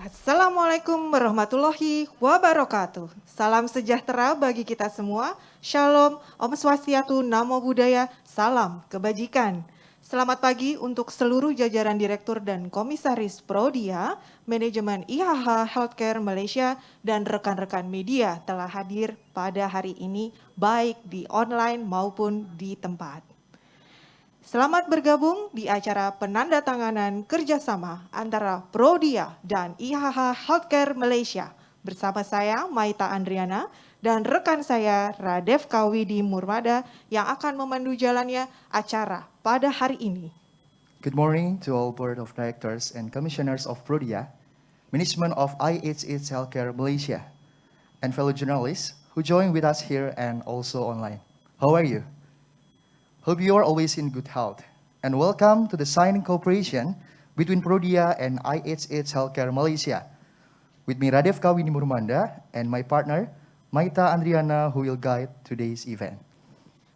Assalamualaikum warahmatullahi wabarakatuh. Salam sejahtera bagi kita semua. Shalom, Om Swastiastu, Namo Buddhaya, salam kebajikan. Selamat pagi untuk seluruh jajaran Direktur dan Komisaris Prodia, Manajemen IHH Healthcare Malaysia, dan rekan-rekan media telah hadir pada hari ini, baik di online maupun di tempat. Selamat bergabung di acara penandatanganan kerjasama antara Prodia dan IHH Healthcare Malaysia. Bersama saya Maita Andriana dan rekan saya Radev Kawidi Murmada yang akan memandu jalannya acara pada hari ini. Good morning to all Board of Directors and Commissioners of Prodia, Management of IHH Healthcare Malaysia, and fellow journalists who join with us here and also online. How are you? Hope you are always in good health, and welcome to the signing cooperation between Prodia and IHH Healthcare Malaysia. With me, Radev Kawini Murmanda, and my partner, Maita Andriana, who will guide today's event.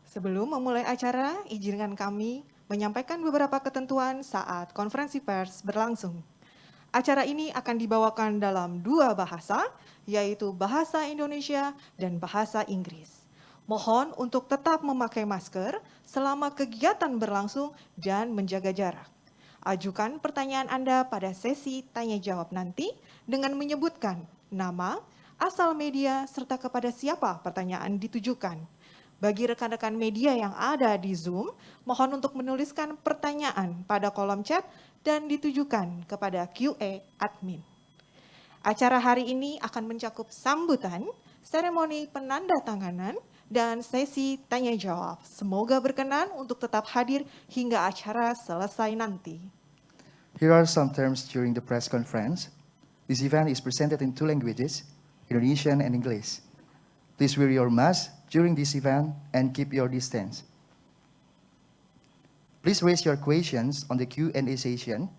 Sebelum memulai acara, izinkan kami menyampaikan beberapa ketentuan saat konferensi pers berlangsung. Acara ini akan dibawakan dalam dua bahasa, yaitu bahasa Indonesia dan bahasa Inggris. Mohon untuk tetap memakai masker selama kegiatan berlangsung dan menjaga jarak. Ajukan pertanyaan Anda pada sesi tanya jawab nanti dengan menyebutkan nama, asal media, serta kepada siapa pertanyaan ditujukan. Bagi rekan-rekan media yang ada di Zoom, mohon untuk menuliskan pertanyaan pada kolom chat dan ditujukan kepada QA admin. Acara hari ini akan mencakup sambutan, seremoni penandatanganan, dan sesi tanya jawab. Semoga berkenan untuk tetap hadir hingga acara selesai nanti. Here are some terms during the press conference. This event is presented in two languages, Indonesian and English. Please wear your mask during this event and keep your distance. Please raise your questions on the Q&A session.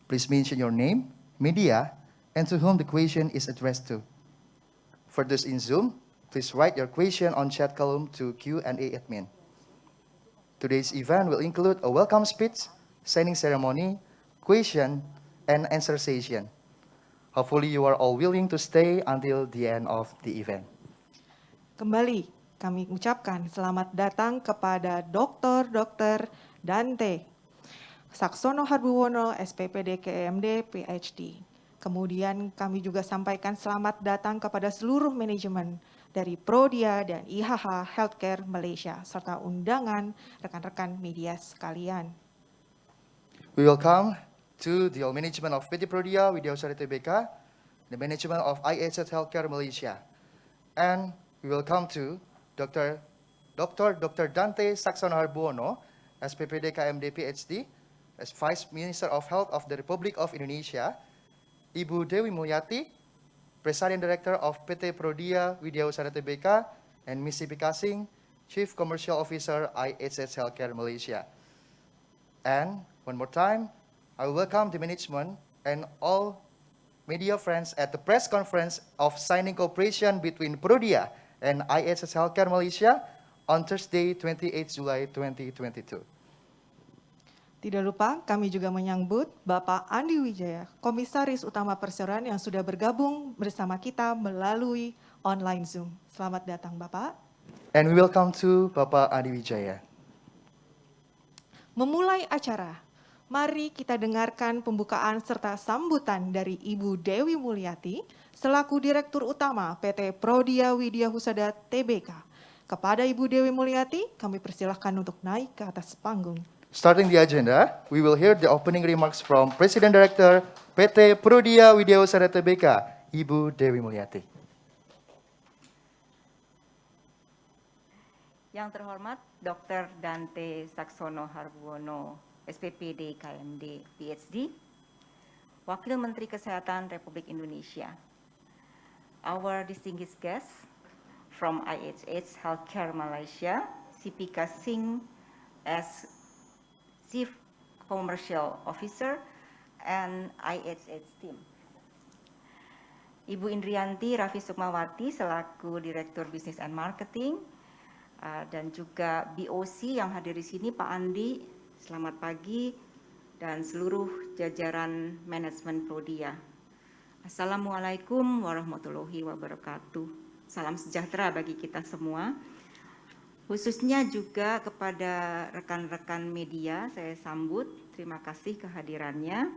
Please mention your name, media, and to whom the question is addressed to. For those in Zoom, please write your question on chat column to Q&A admin. Today's event will include a welcome speech, signing ceremony, question, and answer session. Hopefully you are all willing to stay until the end of the event. Kembali kami ucapkan selamat datang kepada Dr. Dante Saksono Harbuwono, SPPD KMD, PhD. Kemudian kami juga sampaikan selamat datang kepada seluruh manajemen dari Prodia dan IHH Healthcare Malaysia, serta undangan rekan-rekan media sekalian. We welcome to the management of PT Prodia Widya Usaha Tbk, the management of IHH Healthcare Malaysia, and we welcome to Dr. Dante Saksono Harbuwono, SPPD KMD PhD, as Vice Minister of Health of the Republic of Indonesia, Ibu Dewi Mulyati, President Director of PT Prodia Widya Usaha Tbk, and Miss Sipi Kasing, Chief Commercial Officer IHH Healthcare Malaysia. And one more time, I welcome the management and all media friends at the press conference of signing cooperation between Prodia and IHH Healthcare Malaysia on Thursday, 28 July 2022. Tidak lupa kami juga menyambut Bapak Andi Wijaya, Komisaris Utama Perseroan yang sudah bergabung bersama kita melalui online Zoom. Selamat datang Bapak. And we welcome to Bapak Andi Wijaya. Memulai acara, mari kita dengarkan pembukaan serta sambutan dari Ibu Dewi Mulyati selaku Direktur Utama PT Prodia Widya Husada Tbk. Kepada Ibu Dewi Mulyati, kami persilahkan untuk naik ke atas panggung. Starting the agenda, we will hear the opening remarks from President Director PT Prodia Widya Husada Tbk, Ibu Dewi Mulyati. Yang terhormat Dr. Dante Saksono Harbuwono, SPPD KMD PhD, Wakil Menteri Kesehatan Republik Indonesia. Our distinguished guests from IHH Healthcare Malaysia, Sipi Kasing as Chief Commercial Officer and IHH team. Ibu Indrianti Raffi Sukmawati selaku Direktur Business and Marketing, dan juga BOC yang hadir di sini, Pak Andi, selamat pagi, dan seluruh jajaran manajemen Prodia. Assalamualaikum warahmatullahi wabarakatuh. Salam sejahtera bagi kita semua. Khususnya juga kepada rekan-rekan media, saya sambut. Terima kasih kehadirannya.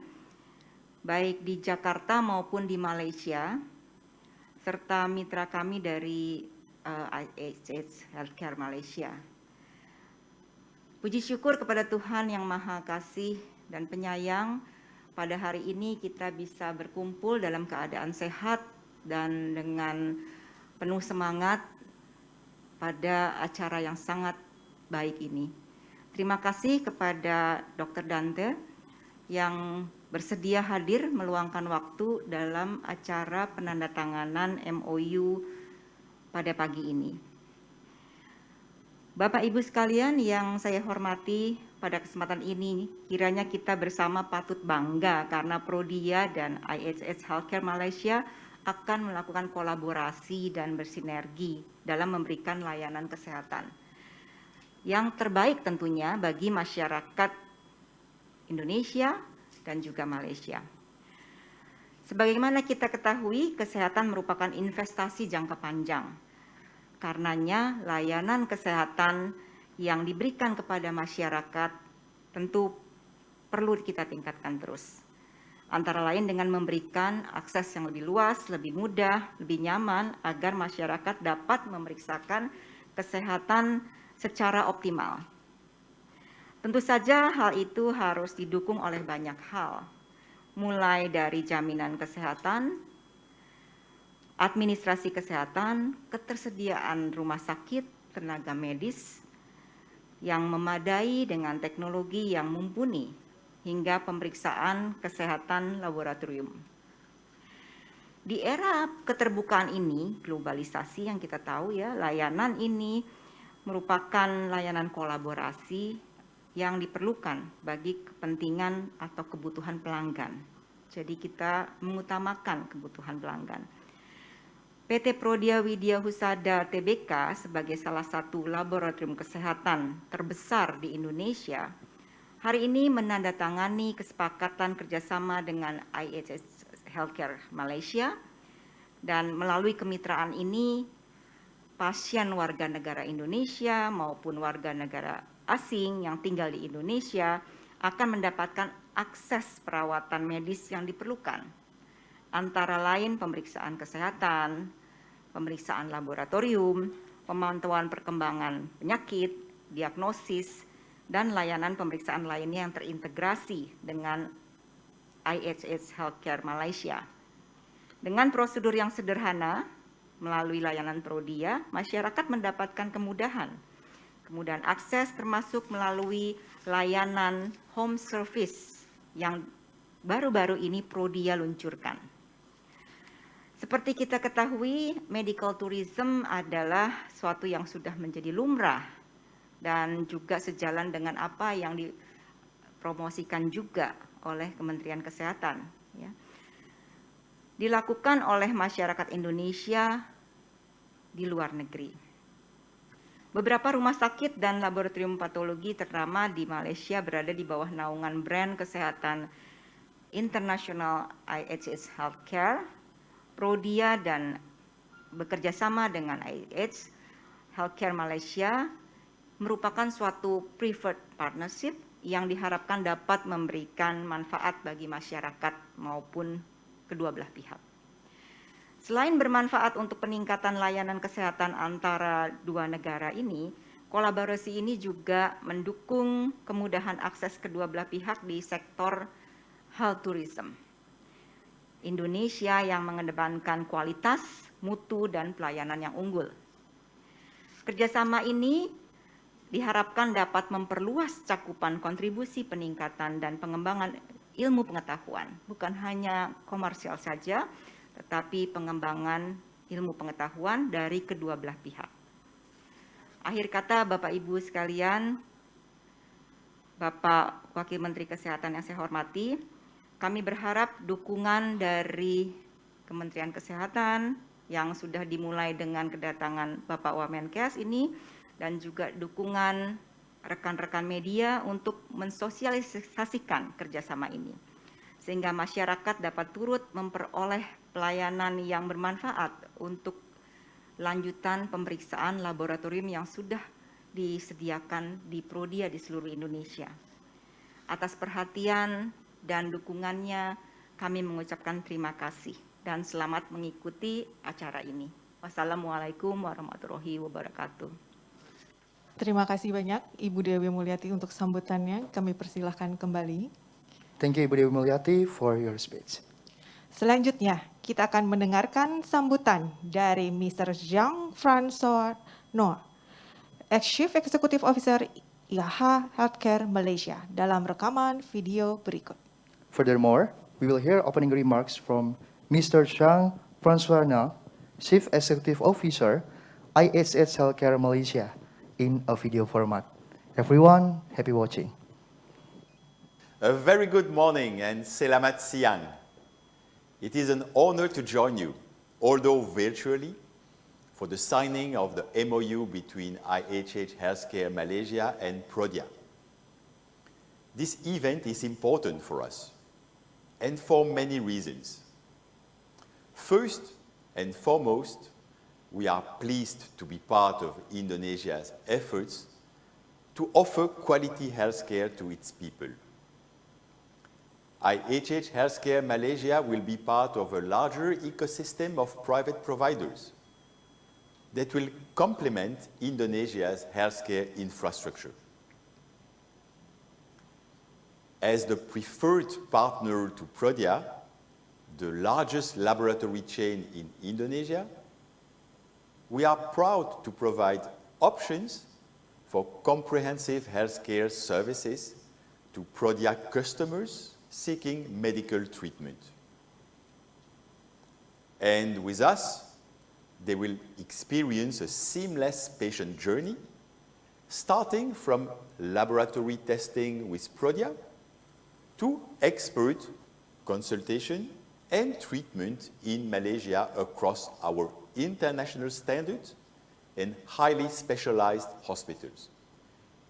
Baik di Jakarta maupun di Malaysia, serta mitra kami dari IHH Healthcare Malaysia. Puji syukur kepada Tuhan yang Maha Kasih dan Penyayang, pada hari ini kita bisa berkumpul dalam keadaan sehat dan dengan penuh semangat pada acara yang sangat baik ini. Terima kasih kepada Dr. Dante yang bersedia hadir meluangkan waktu dalam acara penandatanganan MOU pada pagi ini. Bapak Ibu sekalian yang saya hormati, pada kesempatan ini kiranya kita bersama patut bangga karena Prodia dan IHH Healthcare Malaysia akan melakukan kolaborasi dan bersinergi dalam memberikan layanan kesehatan yang terbaik tentunya bagi masyarakat Indonesia dan juga Malaysia. Sebagaimana kita ketahui, kesehatan merupakan investasi jangka panjang. Karenanya, layanan kesehatan yang diberikan kepada masyarakat tentu perlu kita tingkatkan terus. Antara lain dengan memberikan akses yang lebih luas, lebih mudah, lebih nyaman, agar masyarakat dapat memeriksakan kesehatan secara optimal. Tentu saja hal itu harus didukung oleh banyak hal, mulai dari jaminan kesehatan, administrasi kesehatan, ketersediaan rumah sakit, tenaga medis yang memadai dengan teknologi yang mumpuni, hingga pemeriksaan kesehatan laboratorium. Di era keterbukaan ini, globalisasi yang kita tahu ya, layanan ini merupakan layanan kolaborasi yang diperlukan bagi kepentingan atau kebutuhan pelanggan. Jadi kita mengutamakan kebutuhan pelanggan. PT Prodia Widya Husada Tbk sebagai salah satu laboratorium kesehatan terbesar di Indonesia, hari ini menandatangani kesepakatan kerjasama dengan IHH Healthcare Malaysia, dan melalui kemitraan ini, pasien warga negara Indonesia maupun warga negara asing yang tinggal di Indonesia akan mendapatkan akses perawatan medis yang diperlukan, antara lain pemeriksaan kesehatan, pemeriksaan laboratorium, pemantauan perkembangan penyakit, diagnosis, dan layanan pemeriksaan lainnya yang terintegrasi dengan IHH Healthcare Malaysia. Dengan prosedur yang sederhana, melalui layanan Prodia, masyarakat mendapatkan kemudahan akses termasuk melalui layanan home service yang baru-baru ini Prodia luncurkan. Seperti kita ketahui, medical tourism adalah suatu yang sudah menjadi lumrah dan juga sejalan dengan apa yang dipromosikan juga oleh Kementerian Kesehatan. Ya. Dilakukan oleh masyarakat Indonesia di luar negeri. Beberapa rumah sakit dan laboratorium patologi ternama di Malaysia berada di bawah naungan brand kesehatan internasional IHH Healthcare, Prodia, dan bekerja sama dengan IHH Healthcare Malaysia merupakan suatu preferred partnership yang diharapkan dapat memberikan manfaat bagi masyarakat maupun kedua belah pihak. Selain bermanfaat untuk peningkatan layanan kesehatan antara dua negara ini, kolaborasi ini juga mendukung kemudahan akses kedua belah pihak di sektor health tourism. Indonesia yang mengedepankan kualitas, mutu, dan pelayanan yang unggul. Kerjasama ini diharapkan dapat memperluas cakupan kontribusi peningkatan dan pengembangan ilmu pengetahuan, bukan hanya komersial saja, tetapi pengembangan ilmu pengetahuan dari kedua belah pihak. Akhir kata, Bapak Ibu sekalian, Bapak Wakil Menteri Kesehatan yang saya hormati, kami berharap dukungan dari Kementerian Kesehatan yang sudah dimulai dengan kedatangan Bapak Wamenkes ini, dan juga dukungan rekan-rekan media untuk mensosialisasikan kerjasama ini, sehingga masyarakat dapat turut memperoleh pelayanan yang bermanfaat untuk lanjutan pemeriksaan laboratorium yang sudah disediakan di Prodia di seluruh Indonesia. Atas perhatian dan dukungannya, kami mengucapkan terima kasih dan selamat mengikuti acara ini. Wassalamualaikum warahmatullahi wabarakatuh. Terima kasih banyak Ibu Dewi Mulyati untuk sambutannya. Kami persilahkan kembali. Thank you, Ibu Dewi Mulyati, for your speech. Selanjutnya, kita akan mendengarkan sambutan dari Mr. Jean-François Noah, Ex-Chief Executive Officer IAHA Healthcare Malaysia, dalam rekaman video berikut. Furthermore, we will hear opening remarks from Mr. Jean-François Noah, Chief Executive Officer, IHH Healthcare Malaysia, in a video format. Everyone, happy watching. A very good morning and selamat siang. It is an honor to join you, although virtually, for the signing of the MOU between IHH Healthcare Malaysia and Prodia. This event is important for us, and for many reasons. First and foremost, we are pleased to be part of Indonesia's efforts to offer quality healthcare to its people. IHH Healthcare Malaysia will be part of a larger ecosystem of private providers that will complement Indonesia's healthcare infrastructure. As the preferred partner to Prodia, the largest laboratory chain in Indonesia, we are proud to provide options for comprehensive healthcare services to Prodia customers seeking medical treatment. And with us, they will experience a seamless patient journey, starting from laboratory testing with Prodia to expert consultation and treatment in Malaysia across our international standards and highly specialized hospitals,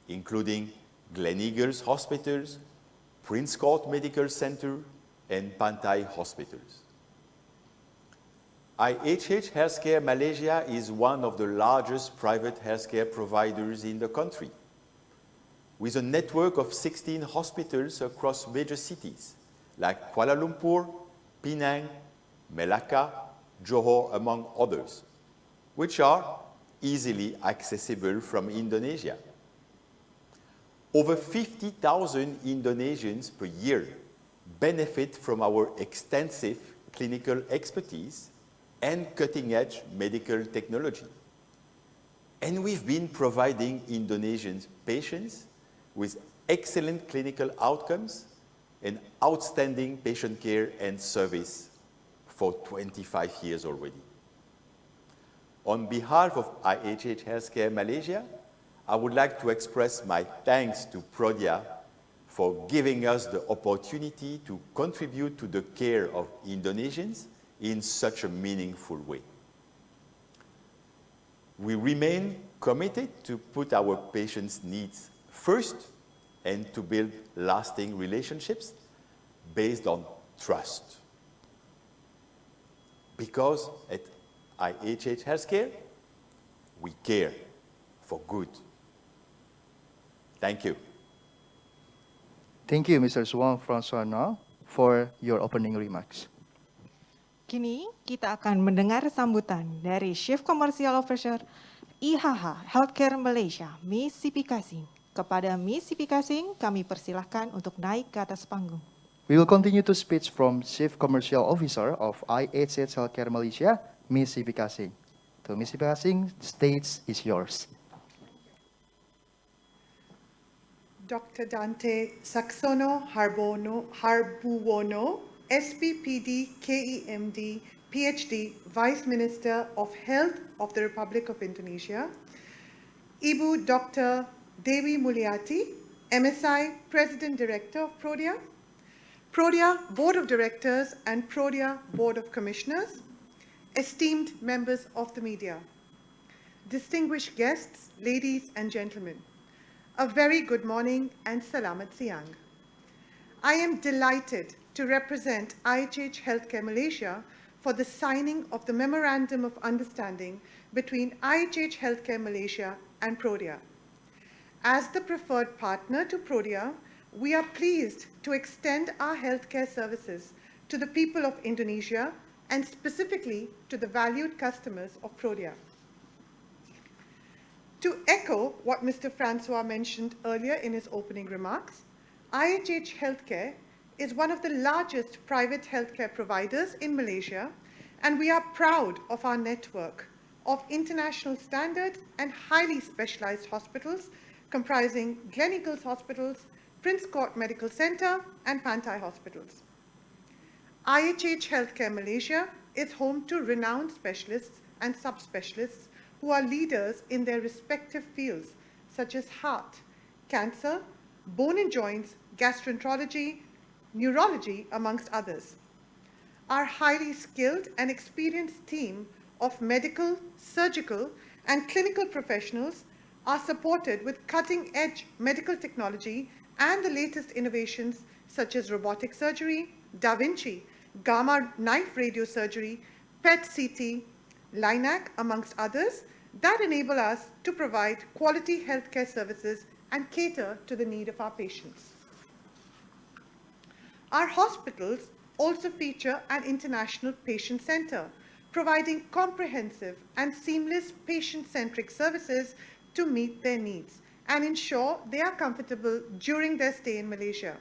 including Gleneagles Hospitals, Prince Court Medical Center, and Pantai Hospitals. IHH Healthcare Malaysia is one of the largest private healthcare providers in the country, with a network of 16 hospitals across major cities like Kuala Lumpur, Penang, Melaka, Johor, among others, which are easily accessible from Indonesia. Over 50,000 Indonesians per year benefit from our extensive clinical expertise and cutting-edge medical technology. And we've been providing Indonesian patients with excellent clinical outcomes and outstanding patient care and service for 25 years already. On behalf of IHH Healthcare Malaysia, I would like to express my thanks to Prodia for giving us the opportunity to contribute to the care of Indonesians in such a meaningful way. We remain committed to put our patients' needs first and to build lasting relationships based on trust. Because at IHH Healthcare, we care for good. Thank you. Thank you, Mr. Jean-François Noah, for your opening remarks. Kini kita akan mendengar sambutan dari Chief Commercial Officer IHH Healthcare Malaysia, Miss Sipi Kasing. Kepada Miss Sipi Kasing, kami persilahkan untuk naik ke atas panggung. We will continue to speech from Chief Commercial Officer of IHH Healthcare Malaysia, Miss Sipi Kasing. So, Miss Sipi Kasing, the stage is yours. Dr. Dante Saxono Harbuono, SPPD, KEMD, PhD, Vice Minister of Health of the Republic of Indonesia. Ibu Dr. Dewi Mulyati, MSI, President Director of Prodia. Prodia Board of Directors and Prodia Board of Commissioners. Esteemed members of the media. Distinguished guests, ladies and gentlemen. A very good morning and Selamat Siang. I am delighted to represent IHH Healthcare Malaysia for the signing of the Memorandum of Understanding between IHH Healthcare Malaysia and Prodia. As the preferred partner to Prodia, we are pleased to extend our healthcare services to the people of Indonesia and specifically to the valued customers of Prodia. To echo what Mr. Francois mentioned earlier in his opening remarks, IHH Healthcare is one of the largest private healthcare providers in Malaysia, and we are proud of our network of international standards and highly specialized hospitals comprising Gleneagles Hospitals, Prince Court Medical Center, and Pantai Hospitals. IHH Healthcare Malaysia is home to renowned specialists and subspecialists who are leaders in their respective fields, such as heart, cancer, bone and joints, gastroenterology, neurology, amongst others. Our highly skilled and experienced team of medical, surgical, and clinical professionals are supported with cutting-edge medical technology and the latest innovations such as robotic surgery, Da Vinci, gamma knife radiosurgery, PET-CT, LINAC, amongst others, that enable us to provide quality healthcare services and cater to the need of our patients. Our hospitals also feature an international patient center, providing comprehensive and seamless patient-centric services to meet their needs and ensure they are comfortable during their stay in Malaysia.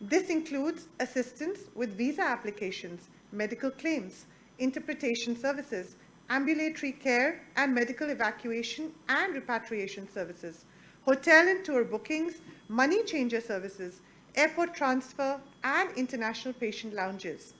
This includes assistance with visa applications, medical claims, interpretation services, ambulatory care and medical evacuation and repatriation services, hotel and tour bookings, money changer services, airport transfer, and international patient lounges.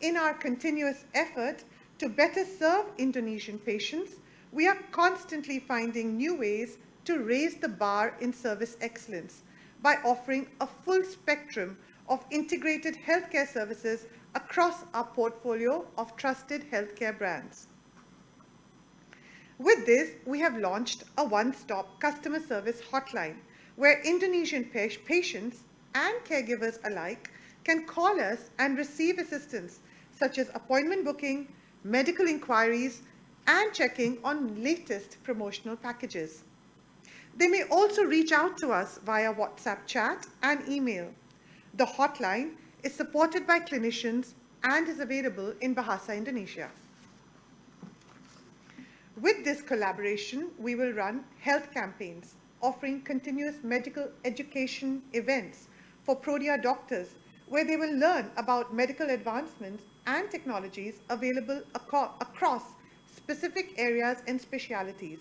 In our continuous effort to better serve Indonesian patients, we are constantly finding new ways to raise the bar in service excellence by offering a full spectrum of integrated healthcare services across our portfolio of trusted healthcare brands. With this, we have launched a one-stop customer service hotline where Indonesian patients and caregivers alike can call us and receive assistance such as appointment booking, medical inquiries, and checking on latest promotional packages. They may also reach out to us via WhatsApp chat and email. The hotline is supported by clinicians and is available in Bahasa Indonesia. With this collaboration, we will run health campaigns, offering continuous medical education events for Prodia doctors, where they will learn about medical advancements and technologies available across specific areas and specialities.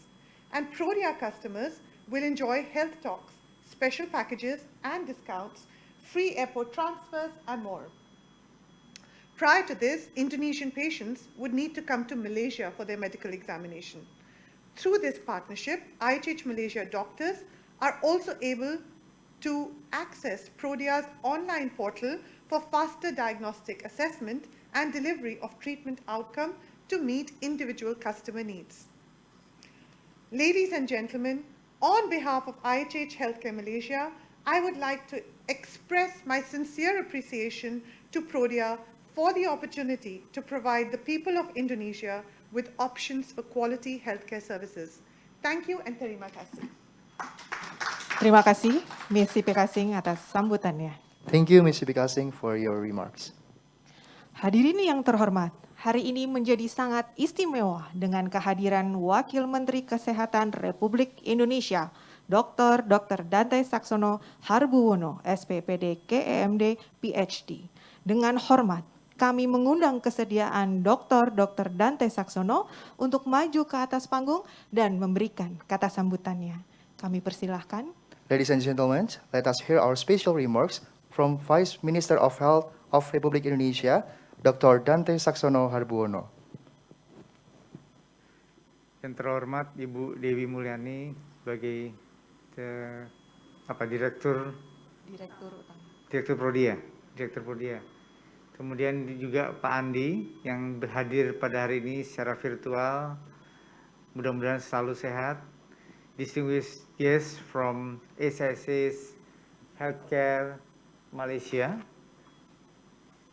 And Prodia customers will enjoy health talks, special packages and discounts, free airport transfers, and more. Prior to this, Indonesian patients would need to come to Malaysia for their medical examination. Through this partnership, IHH Malaysia doctors are also able to access Prodia's online portal for faster diagnostic assessment and delivery of treatment outcome to meet individual customer needs. Ladies and gentlemen, on behalf of IHH Healthcare Malaysia, I would like to express my sincere appreciation to Prodia for the opportunity to provide the people of Indonesia with options for quality healthcare services. Thank you and terima kasih. Terima kasih, Ms. Pikasing atas sambutannya. Thank you, Ms. Pikasing, for your remarks. Hadirin yang terhormat, hari ini menjadi sangat istimewa dengan kehadiran Wakil Menteri Kesehatan Republik Indonesia, Dr. Dante Saxono Harbuwono, SPPD KEMD PhD. Dengan hormat, kami mengundang kesediaan Dr. Dante Saxono untuk maju ke atas panggung dan memberikan kata sambutannya. Kami persilahkan. Ladies and gentlemen, let us hear our special remarks from Vice Minister of Health of Republik Indonesia, Dr. Dante Saxono Harbuwono. Yang terhormat Ibu Dewi Mulyani sebagai Direktur Prodia. Kemudian juga Pak Andi yang hadir pada hari ini secara virtual. Mudah-mudahan selalu sehat. Distinguished guests from SSS Healthcare Malaysia.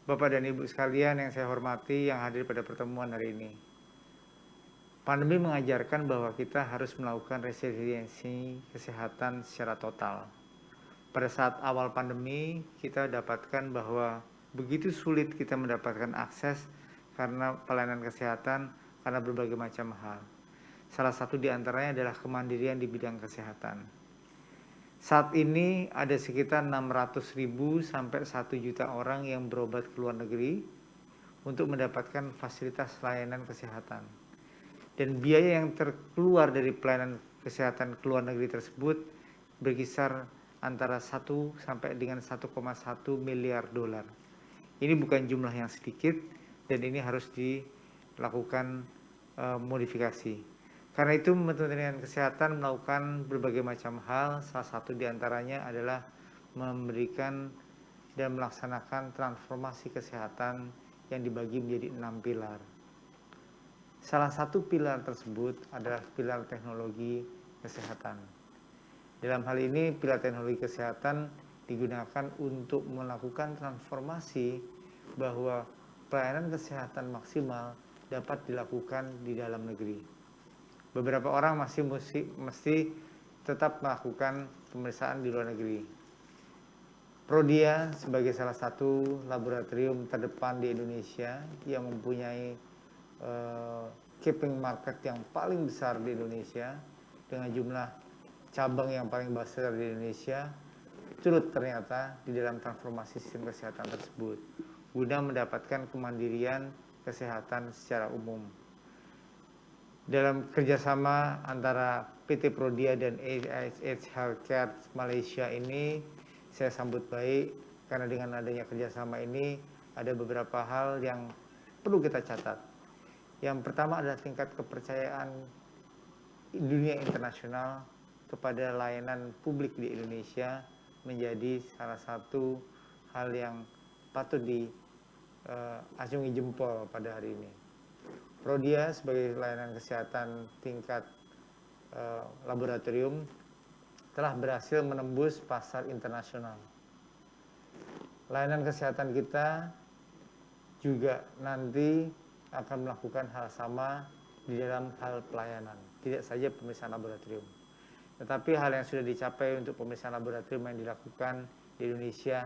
Bapak dan Ibu sekalian yang saya hormati yang hadir pada pertemuan hari ini. Pandemi mengajarkan bahwa kita harus melakukan resiliensi kesehatan secara total. Pada saat awal pandemi, kita dapatkan bahwa begitu sulit kita mendapatkan akses karena pelayanan kesehatan karena berbagai macam hal. Salah satu di antaranya adalah kemandirian di bidang kesehatan. Saat ini ada sekitar 600.000 sampai 1 juta orang yang berobat ke luar negeri untuk mendapatkan fasilitas layanan kesehatan. Dan biaya yang terkeluar dari pelayanan kesehatan ke luar negeri tersebut berkisar antara 1 sampai dengan 1,1 miliar dolar. Ini bukan jumlah yang sedikit dan ini harus dilakukan modifikasi. Karena itu Kementerian Kesehatan melakukan berbagai macam hal, salah satu diantaranya adalah memberikan dan melaksanakan transformasi kesehatan yang dibagi menjadi 6 pilar. Salah satu pilar tersebut adalah pilar teknologi kesehatan. Dalam hal ini, pilar teknologi kesehatan digunakan untuk melakukan transformasi bahwa pelayanan kesehatan maksimal dapat dilakukan di dalam negeri. Beberapa orang masih mesti tetap melakukan pemeriksaan di luar negeri. Prodia sebagai salah satu laboratorium terdepan di Indonesia yang mempunyai keeping market yang paling besar di Indonesia dengan jumlah cabang yang paling besar di Indonesia, turut ternyata di dalam transformasi sistem kesehatan tersebut guna mendapatkan kemandirian kesehatan secara umum. Dalam kerjasama antara PT Prodia dan AIH Healthcare Malaysia ini saya sambut baik karena dengan adanya kerjasama ini ada beberapa hal yang perlu kita catat. Yang pertama adalah tingkat kepercayaan dunia internasional kepada layanan publik di Indonesia menjadi salah satu hal yang patut diacungi jempol pada hari ini. Prodia sebagai layanan kesehatan tingkat laboratorium telah berhasil menembus pasar internasional. Layanan kesehatan kita juga nanti akan melakukan hal sama di dalam hal pelayanan, tidak saja pemeriksaan laboratorium. Tetapi hal yang sudah dicapai untuk pemeriksaan laboratorium yang dilakukan di Indonesia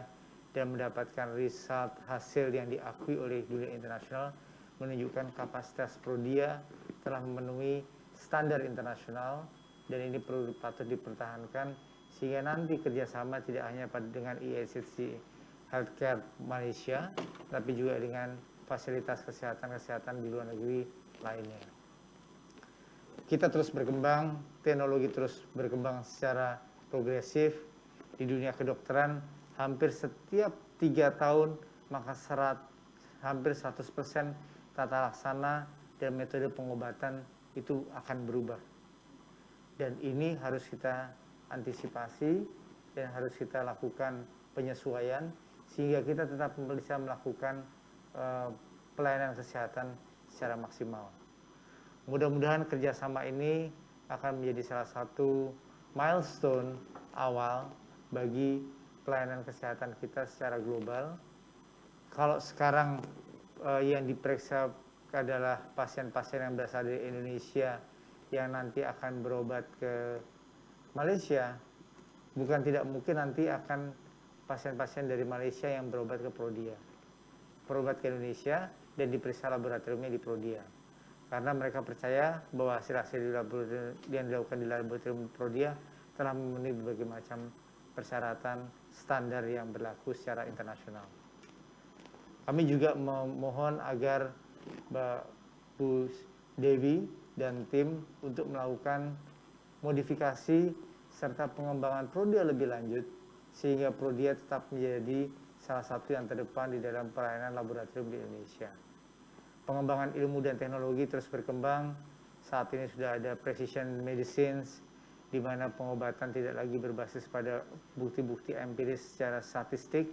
dan mendapatkan result hasil yang diakui oleh dunia internasional menunjukkan kapasitas Prodia telah memenuhi standar internasional dan ini perlu patut dipertahankan sehingga nanti kerjasama tidak hanya dengan IHC Healthcare Malaysia tapi juga dengan fasilitas kesehatan di luar negeri lainnya. Kita terus berkembang, teknologi terus berkembang secara progresif di dunia kedokteran. Hampir setiap 3 tahun maka hampir 100% tata laksana dan metode pengobatan itu akan berubah. Dan ini harus kita antisipasi dan harus kita lakukan penyesuaian sehingga kita tetap bisa melakukan pelayanan kesehatan secara maksimal. Mudah-mudahan kerjasama ini akan menjadi salah satu milestone awal bagi pelayanan kesehatan kita secara global. Kalau sekarang yang diperiksa adalah pasien-pasien yang berasal dari Indonesia yang nanti akan berobat ke Malaysia, bukan tidak mungkin nanti akan pasien-pasien dari Malaysia yang berobat ke Prodia, berobat ke Indonesia dan diperiksa laboratoriumnya di Prodia. Karena mereka percaya bahwa hasil-hasil yang dilakukan di laboratorium Prodia telah memenuhi berbagai macam persyaratan standar yang berlaku secara internasional. Kami juga memohon agar Bu Dewi dan tim untuk melakukan modifikasi serta pengembangan Prodia lebih lanjut sehingga Prodia tetap menjadi salah satu yang terdepan di dalam pelayanan laboratorium di Indonesia. Pengembangan ilmu dan teknologi terus berkembang. Saat ini sudah ada precision medicine di mana pengobatan tidak lagi berbasis pada bukti-bukti empiris secara statistik,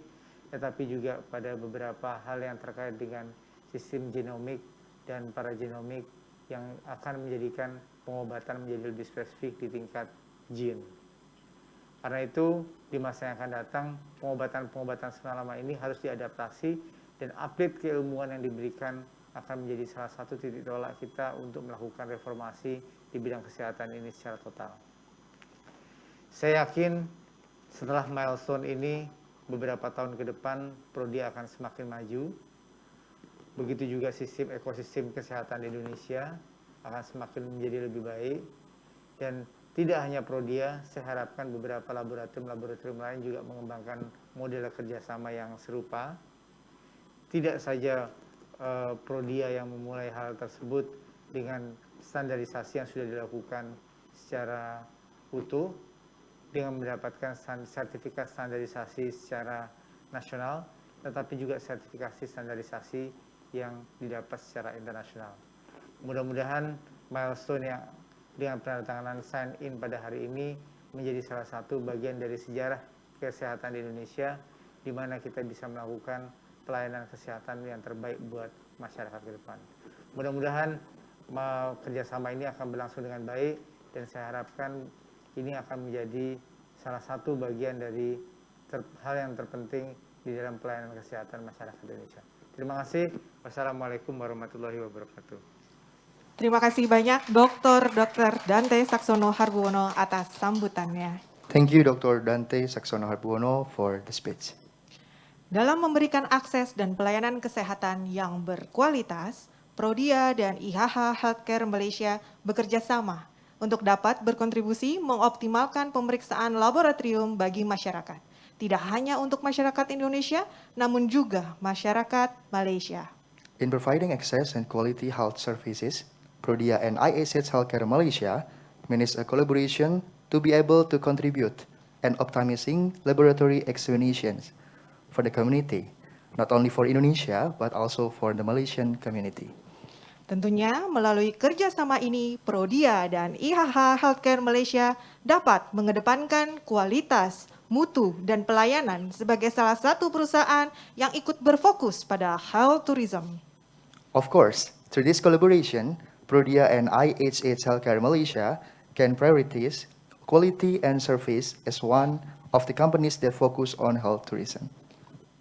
tetapi juga pada beberapa hal yang terkait dengan sistem genomik dan paragenomik yang akan menjadikan pengobatan menjadi lebih spesifik di tingkat gen. Karena itu, di masa yang akan datang, pengobatan-pengobatan selama ini harus diadaptasi dan update keilmuan yang diberikan akan menjadi salah satu titik tolak kita untuk melakukan reformasi di bidang kesehatan ini secara total. Saya yakin setelah milestone ini, beberapa tahun ke depan, Prodia akan semakin maju. Begitu juga ekosistem kesehatan di Indonesia akan semakin menjadi lebih baik. Dan tidak hanya Prodia, saya harapkan beberapa laboratorium lain juga mengembangkan model kerjasama yang serupa. Tidak saja Prodia yang memulai hal tersebut dengan standarisasi yang sudah dilakukan secara utuh, dengan mendapatkan sertifikat standarisasi secara nasional, tetapi juga sertifikasi standarisasi yang didapat secara internasional. Mudah-mudahan milestone yang dengan penandatanganan sign in pada hari ini menjadi salah satu bagian dari sejarah kesehatan di Indonesia, di mana kita bisa melakukan pelayanan kesehatan yang terbaik buat masyarakat ke depan. Mudah-mudahan kerjasama ini akan berlangsung dengan baik, dan saya harapkan ini akan menjadi salah satu bagian dari hal yang terpenting di dalam pelayanan kesehatan masyarakat Indonesia. Terima kasih. Wassalamualaikum warahmatullahi wabarakatuh. Terima kasih banyak Dr. Dante Saksono Harbuwono atas sambutannya. Thank you, Dr. Dante Saksono Harbuwono, for the speech. Dalam memberikan akses dan pelayanan kesehatan yang berkualitas, Prodia dan IHH Healthcare Malaysia bekerja sama untuk dapat berkontribusi mengoptimalkan pemeriksaan laboratorium bagi masyarakat. Tidak hanya untuk masyarakat Indonesia, namun juga masyarakat Malaysia. In providing access and quality health services, Prodia and IHH Healthcare Malaysia manage a collaboration to be able to contribute and optimizing laboratory examinations for the community, not only for Indonesia, but also for the Malaysian community. Tentunya melalui kerjasama ini, Prodia dan IHH Healthcare Malaysia dapat mengedepankan kualitas, mutu, dan pelayanan sebagai salah satu perusahaan yang ikut berfokus pada health tourism. Of course, through this collaboration, Prodia and IHH Healthcare Malaysia can prioritize quality and service as one of the companies that focus on health tourism.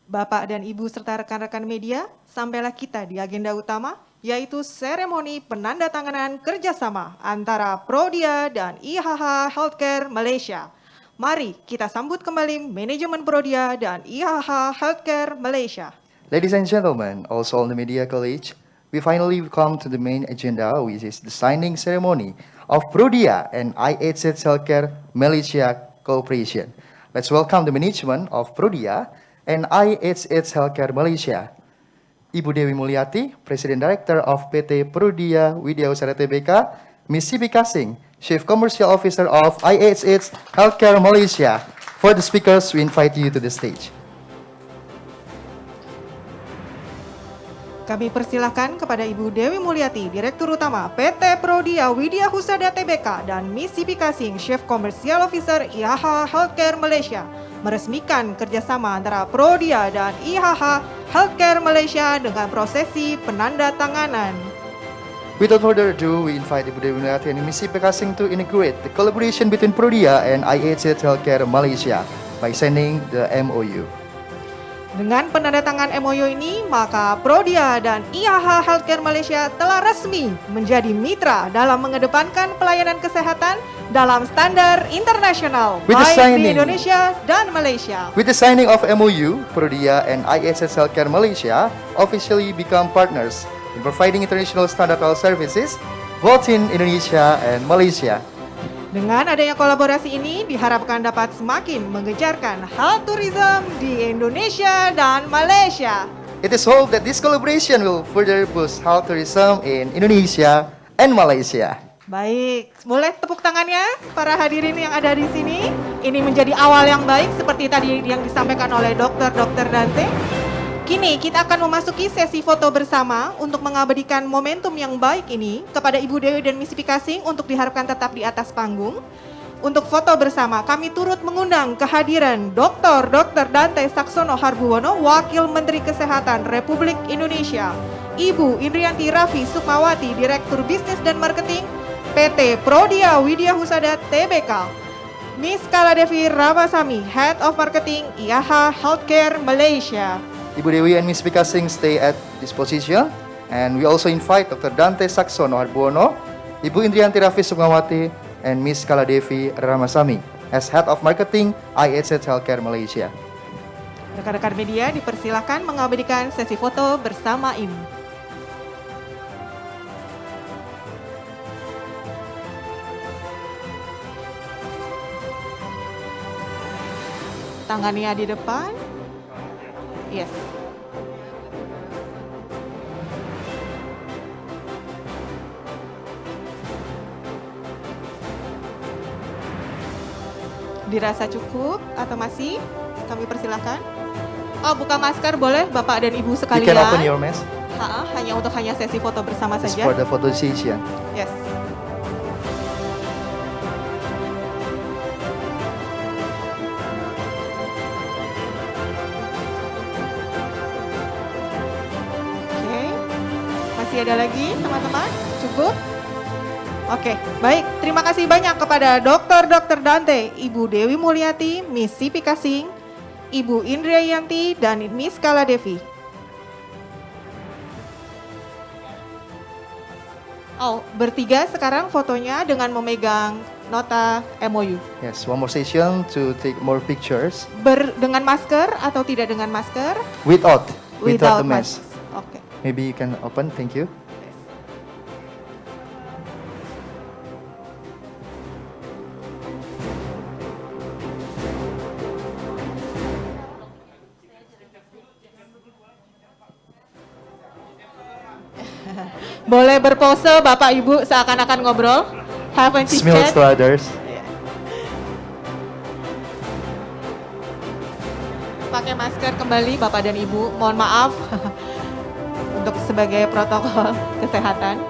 Bapak dan Ibu serta rekan-rekan media, sampailah kita di agenda utama, yaitu seremoni penandatanganan kerjasama antara Prodia dan IHH Healthcare Malaysia. Mari kita sambut kembali manajemen Prodia dan IHH Healthcare Malaysia. Ladies and gentlemen, also on the Media College, we finally come to the main agenda, which is the signing ceremony of Prodia and IHH Healthcare Malaysia Corporation. Let's welcome the management of Prodia and IHH Healthcare Malaysia. Ibu Dewi Mulyati, Presiden Director of PT Prodia Widya Usaha Tbk, Ms. Sibi Kasing, Chief Commercial Officer of IHH Healthcare Malaysia. For the speakers, we invite you to the stage. Kami persilahkan kepada Ibu Dewi Mulyati, Direktur Utama PT Prodia Widya Husada Tbk, dan Ms. Sibi Kasing, Chief Commercial Officer IHH Healthcare Malaysia, meresmikan kerjasama antara Prodia dan IHH Healthcare Malaysia dengan prosesi penandatanganan. Without further ado, we invite Ibu Dewi Mulyati and Ms. Sibi Kasing to integrate the collaboration between Prodia and IHH Healthcare Malaysia by signing the MOU. Dengan penandatangan MOU ini, maka Prodia dan IHH Healthcare Malaysia telah resmi menjadi mitra dalam mengedepankan pelayanan kesehatan dalam standar internasional, With the baik di signing- Indonesia dan Malaysia. With the signing of MOU, Prodia and IHH Healthcare Malaysia officially become partners in providing international standard health services both in Indonesia and Malaysia. Dengan adanya kolaborasi ini diharapkan dapat semakin mengejarkan health tourism di Indonesia dan Malaysia. It is hoped that this collaboration will further boost health tourism in Indonesia and Malaysia. Baik, boleh tepuk tangannya para hadirin yang ada di sini. Ini menjadi awal yang baik seperti tadi yang disampaikan oleh Dr. Dante. Kini kita akan memasuki sesi foto bersama untuk mengabadikan momentum yang baik ini kepada Ibu Dewi dan Ms. Sibi Kasing untuk diharapkan tetap di atas panggung. Untuk foto bersama kami turut mengundang kehadiran Dr. Dante Saksono Harbuwono, Wakil Menteri Kesehatan Republik Indonesia, Ibu Indrianti Raffi Sukmawati, Direktur Bisnis dan Marketing PT Prodia Widya Husada Tbk, Ms. Kala Devi Ramasami, Head of Marketing IHH Healthcare Malaysia. Ibu Dewi and Miss Pika Singh stay at this position. And we also invite Dr. Dante Saksono Harbuono, Ibu Indrianti Raffi Sukmawati, and Miss Kaladevi Ramasami as Head of Marketing IHZ Healthcare Malaysia. Rekan-rekan media dipersilakan mengabadikan sesi foto bersama Ibu. Tangannya di depan. Yes. Dirasa cukup atau masih? Kami persilakan. Oh, buka masker boleh Bapak dan Ibu You sekalian. can open your mask. Hanya sesi foto bersama It's saja. for the photo session. Yes. Oke. Masih ada lagi teman-teman? Cukup? Oke, baik. Terima kasih banyak kepada Dr. Dante, Ibu Dewi Mulyati, Miss Sipi Kasing, Ibu Indrianti, dan Miss Kaladevi. Oh, bertiga sekarang fotonya dengan memegang nota MOU. Yes, one more session to take more pictures Dengan masker atau tidak dengan masker? without the mask. mask. Oke. Maybe you can open. Thank you. Boleh berpose Bapak Ibu seakan-akan ngobrol. Have a chit Smiles chat. to others. Pakai masker kembali Bapak dan Ibu. Mohon maaf untuk sebagai protokol kesehatan.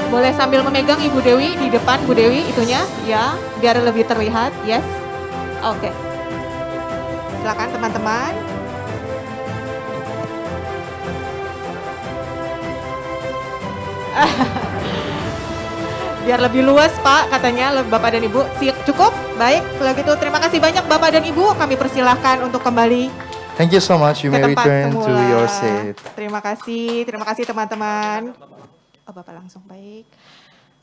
Boleh sambil memegang Ibu Dewi di depan Bu Dewi itunya ya, biar lebih terlihat. Yes. Oke. Silakan teman-teman. Biar lebih luas Pak katanya Bapak dan Ibu. Cukup? Baik, kalau gitu terima kasih banyak Bapak dan Ibu. Kami persilahkan untuk kembali Thank you so much. You ke may tempat return to semula. your seat. Terima kasih teman-teman. Oh Bapak langsung, baik.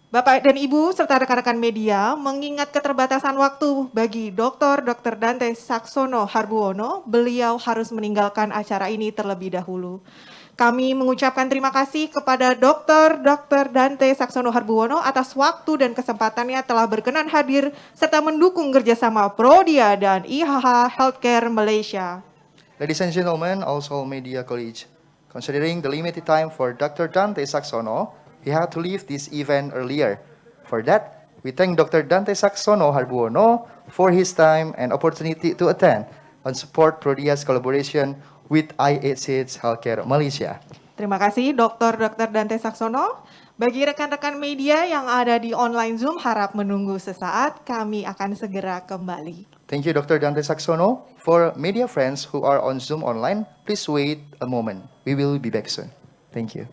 Bapak dan Ibu serta rekan-rekan media mengingat keterbatasan waktu bagi Dr. Dante Saksono Harbuono, beliau harus meninggalkan acara ini terlebih dahulu. Kami mengucapkan terima kasih kepada Dr. Dante Saksono Harbuono atas waktu dan kesempatannya telah berkenan hadir serta mendukung kerjasama Prodia dan IHH Healthcare Malaysia. Ladies and gentlemen, also media colleagues, considering the limited time for Dr. Dante Saksono, he had to leave this event earlier. For that, we thank Dr. Dante Saksono Harbuono for his time and opportunity to attend and support Prodia's collaboration with IHH Healthcare Malaysia. Terima kasih Dr. Dante Saksono. Bagi rekan-rekan media yang ada di online Zoom harap menunggu sesaat, kami akan segera kembali. Thank you, Dr. Dante Saksono. For media friends who are on Zoom online, please wait a moment. We will be back soon. Thank you.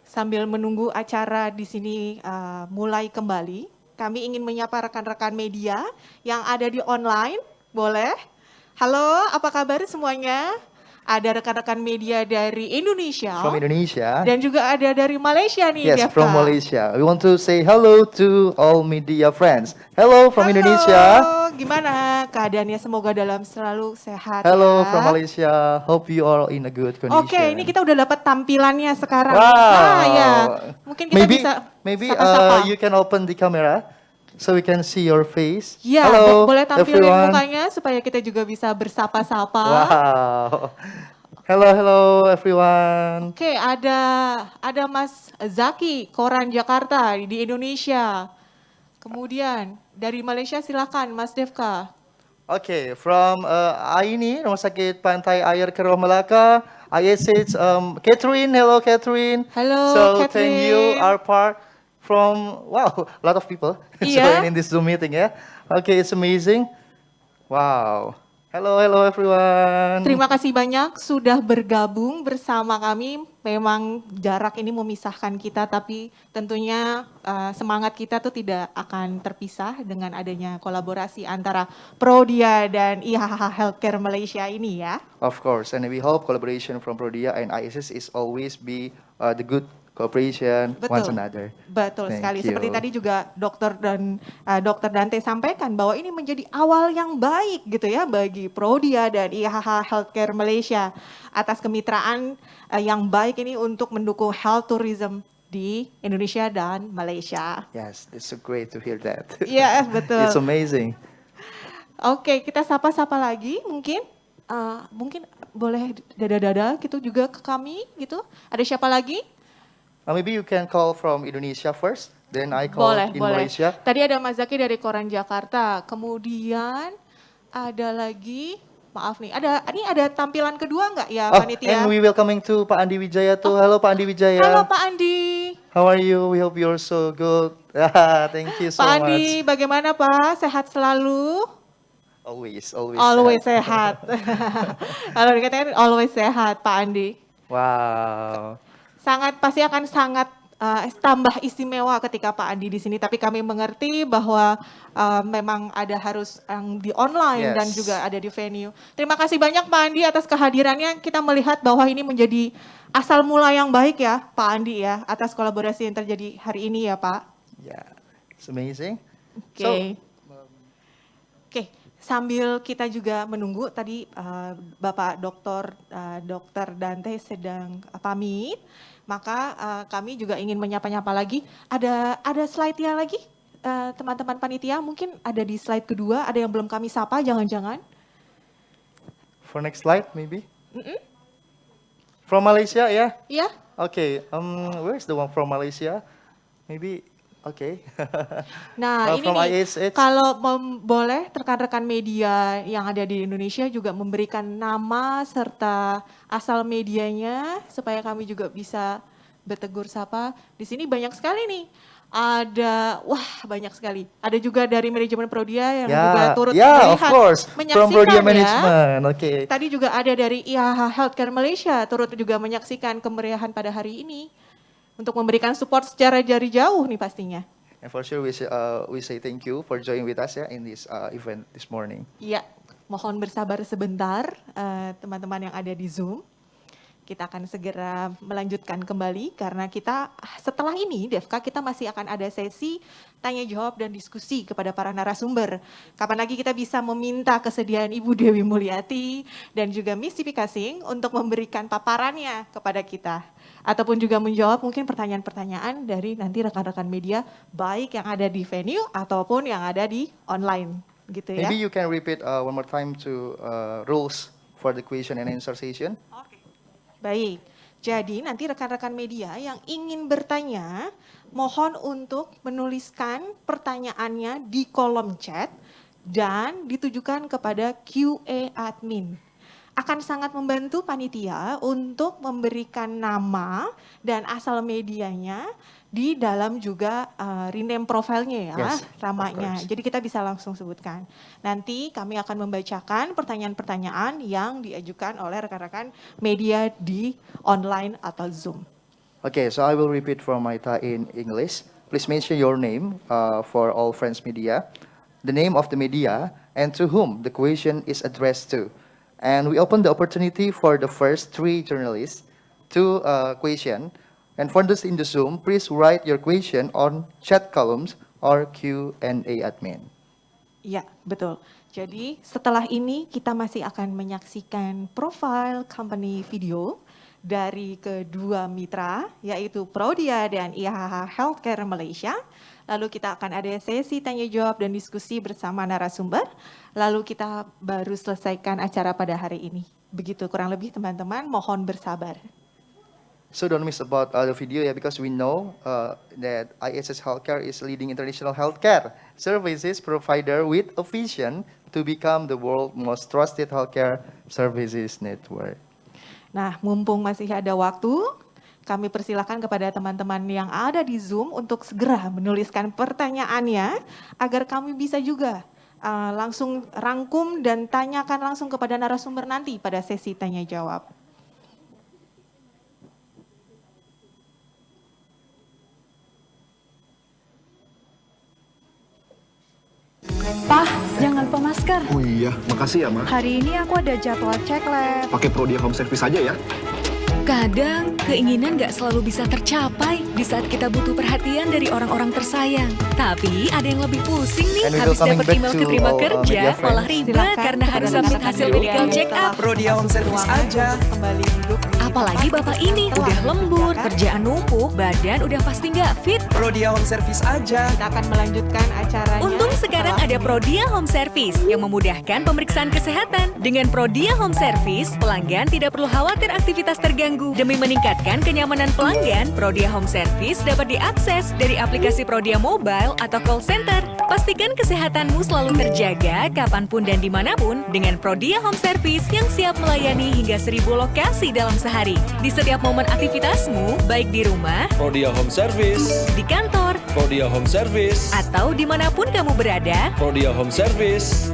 Sambil menunggu acara di sini mulai kembali, kami ingin menyapa rekan-rekan media yang ada di online. Boleh? Halo, apa kabar semuanya? Ada rekan-rekan media dari Indonesia. From Indonesia. Dan juga ada dari Malaysia nih, Yes, Devka. from Malaysia. We want to say hello to all media friends. Hello from Halo, Indonesia. gimana keadaannya? Semoga dalam selalu sehat Hello ya. from Malaysia. Hope you all in a good condition. Oke, ini kita udah dapat tampilannya sekarang. Wow. Nah, ya. Mungkin kita bisa maybe sapa-sapa. you can open the camera so we can see your face. Ya, Hello, boleh tampilin everyone. mukanya supaya kita juga bisa bersapa-sapa. Wow. Hello everyone. Oke, ada Mas Zaki, Koran Jakarta di Indonesia. Kemudian dari Malaysia silakan Mas Devka. Okay, from Aini, Rumah Sakit Pantai Air Keroh Melaka, ISH, Catherine, hello Catherine. Halo, So Catherine. thank you our part from, wow, a lot of people Iya. join in this Zoom meeting ya. Okay, it's amazing. Wow. Hello everyone. Terima kasih banyak sudah bergabung bersama kami. Memang jarak ini memisahkan kita, tapi tentunya semangat kita tuh tidak akan terpisah dengan adanya kolaborasi antara Prodia dan IHH Healthcare Malaysia ini ya. Of course, and we hope collaboration from Prodia and ISS is always be the good cooperation once another. Betul Thank sekali. you. Seperti tadi juga Dokter Dante sampaikan bahwa ini menjadi awal yang baik gitu ya bagi Prodia dan IHH Healthcare Malaysia atas kemitraan yang baik ini untuk mendukung health tourism di Indonesia dan Malaysia. Yes, it's so great to hear that. Iya, betul. It's amazing. Oke, kita sapa-sapa lagi mungkin. Mungkin boleh dada-dada gitu juga ke kami gitu. Ada siapa lagi? Maybe you can call from Indonesia first, then I call Boleh, in boleh. Malaysia. Tadi ada Mas Zaki dari Koran Jakarta. Kemudian ada lagi, maaf nih, ini ada tampilan kedua nggak ya Oh, panitia? and we welcoming to Pak Andi Wijaya too. Hello Pak Andi Wijaya. Halo Pak Andi. How are you? We hope you're so good. Thank you so Pak Andi, much. bagaimana Pak? Sehat selalu? Always Always sehat. sehat. Kalau dikatakan always sehat Pak Andi. Wow. Pasti akan sangat tambah istimewa ketika Pak Andi di sini. Tapi kami mengerti bahwa memang ada harus yang di online dan Yes. juga ada di venue. Terima kasih banyak Pak Andi atas kehadirannya. Kita melihat bahwa ini menjadi asal mula yang baik ya Pak Andi ya atas kolaborasi yang terjadi hari ini ya Pak. Yeah, it's amazing. Oke. Oke, sambil kita juga menunggu tadi Bapak Dokter Dante sedang pamit, maka kami juga ingin menyapa-nyapa lagi. Ada slide-nya lagi, teman-teman panitia, mungkin ada di slide kedua, ada yang belum kami sapa, jangan-jangan. For next slide, maybe. From Malaysia, yeah. Iya, Okay. Where's the one from Malaysia? Maybe. Okay. nah ini From nih, ISH. kalau boleh rekan-rekan media yang ada di Indonesia juga memberikan nama serta asal medianya supaya kami juga bisa bertegur sapa. Di sini banyak sekali nih. Banyak sekali. Ada juga dari manajemen Prodia yang juga turut yeah, of melihat, course. From menyaksikan Prodia ya. Management. Okay. Tadi juga ada dari IHH Healthcare Malaysia turut juga menyaksikan kemeriahan pada hari ini untuk memberikan support secara jari jauh nih pastinya. And for sure, we say thank you for joining with us in this event this morning. Iya, mohon bersabar sebentar teman-teman yang ada di Zoom. Kita akan segera melanjutkan kembali karena kita setelah ini Devka kita masih akan ada sesi tanya jawab dan diskusi kepada para narasumber. Kapan lagi kita bisa meminta kesediaan Ibu Dewi Mulyati dan juga Miss Sipi Kasing untuk memberikan paparannya kepada kita. Ataupun juga menjawab mungkin pertanyaan-pertanyaan dari nanti rekan-rekan media baik yang ada di venue ataupun yang ada di online gitu ya. Maybe you can repeat one more time to rules for the question and answer session. Baik, jadi nanti rekan-rekan media yang ingin bertanya, mohon untuk menuliskan pertanyaannya di kolom chat dan ditujukan kepada QA admin. Akan sangat membantu panitia untuk memberikan nama dan asal medianya di dalam juga rename profilnya ya, Yes, namanya. of course. Jadi kita bisa langsung sebutkan. Nanti kami akan membacakan pertanyaan-pertanyaan yang diajukan oleh rekan-rekan media di online atau Zoom. Okay, so I will repeat from Maita in English. Please mention your name for all friends media, the name of the media, and to whom the question is addressed to. And we open the opportunity for the first 3 journalists to question. And for those in the Zoom, please write your question on chat columns or Q&A admin. Iya, betul. Jadi setelah ini kita masih akan menyaksikan profile company video dari kedua mitra, yaitu Prodia dan IHH Healthcare Malaysia. Lalu kita akan ada sesi tanya jawab dan diskusi bersama narasumber. Lalu kita baru selesaikan acara pada hari ini. Begitu kurang lebih teman-teman, mohon bersabar. So don't miss about the video because we know that ISS Healthcare is leading international healthcare services provider with a vision to become the world's most trusted healthcare services network. Nah, mumpung masih ada waktu, Kami persilahkan kepada teman-teman yang ada di Zoom untuk segera menuliskan pertanyaannya agar kami bisa juga langsung rangkum dan tanyakan langsung kepada narasumber nanti pada sesi tanya jawab. Pak, jangan lupa masker. Oh iya, makasih ya, Ma. Hari ini aku ada jadwal cek lab. Pakai Prodia Home Service aja ya. Kadang, keinginan nggak selalu bisa tercapai di saat kita butuh perhatian dari orang-orang tersayang. Tapi ada yang lebih pusing nih, And we will habis coming dapat back email to keterima our kerja, media friends. malah ribet Silakan karena harus kepada submit rekan hasil media medical yang check up. telah Prodia Home Service aja. Kembali duduk di Apalagi tempat bapak ini telah udah lembur, disediakan. kerjaan numpuk, badan udah pasti nggak fit. Prodia Home Service aja. Kita akan melanjutkan acaranya. Untung sekarang setelah ada ini. Prodia Home Service yang memudahkan pemeriksaan kesehatan. Dengan Prodia Home Service, pelanggan tidak perlu khawatir aktivitas terganggu. Demi meningkatkan kenyamanan pelanggan, Prodia Home Service dapat diakses dari aplikasi Prodia Mobile atau call center. Pastikan kesehatanmu selalu terjaga kapanpun dan dimanapun dengan Prodia Home Service yang siap melayani hingga 1000 lokasi dalam sehari. Di setiap momen aktivitasmu, baik di rumah, Prodia Home Service, di kantor, Prodia Home Service, atau dimanapun kamu berada, Prodia Home Service.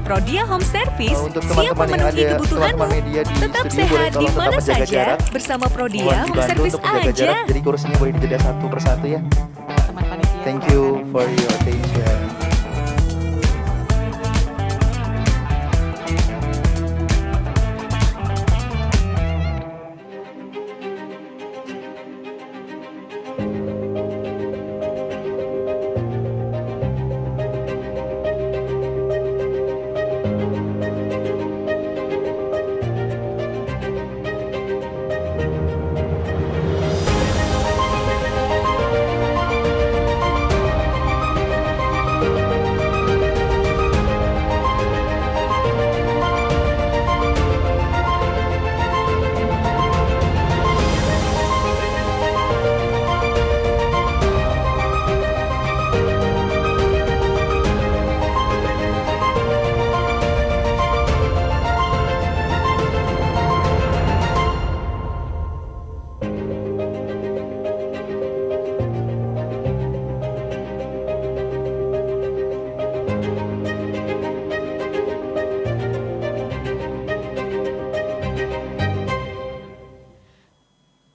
Prodia Home Service Untuk siap teman-teman yang memenuhi ada, kebutuhanmu. teman-teman media di Tetap studio boleh sehat di tolong tetap mana menjaga saja jarak. bersama Prodia Mohon Home dibantu Service untuk menjaga aja. jarak, jadi kursinya boleh dijeda satu persatu ya. Teman panitia. Thank you for your attention.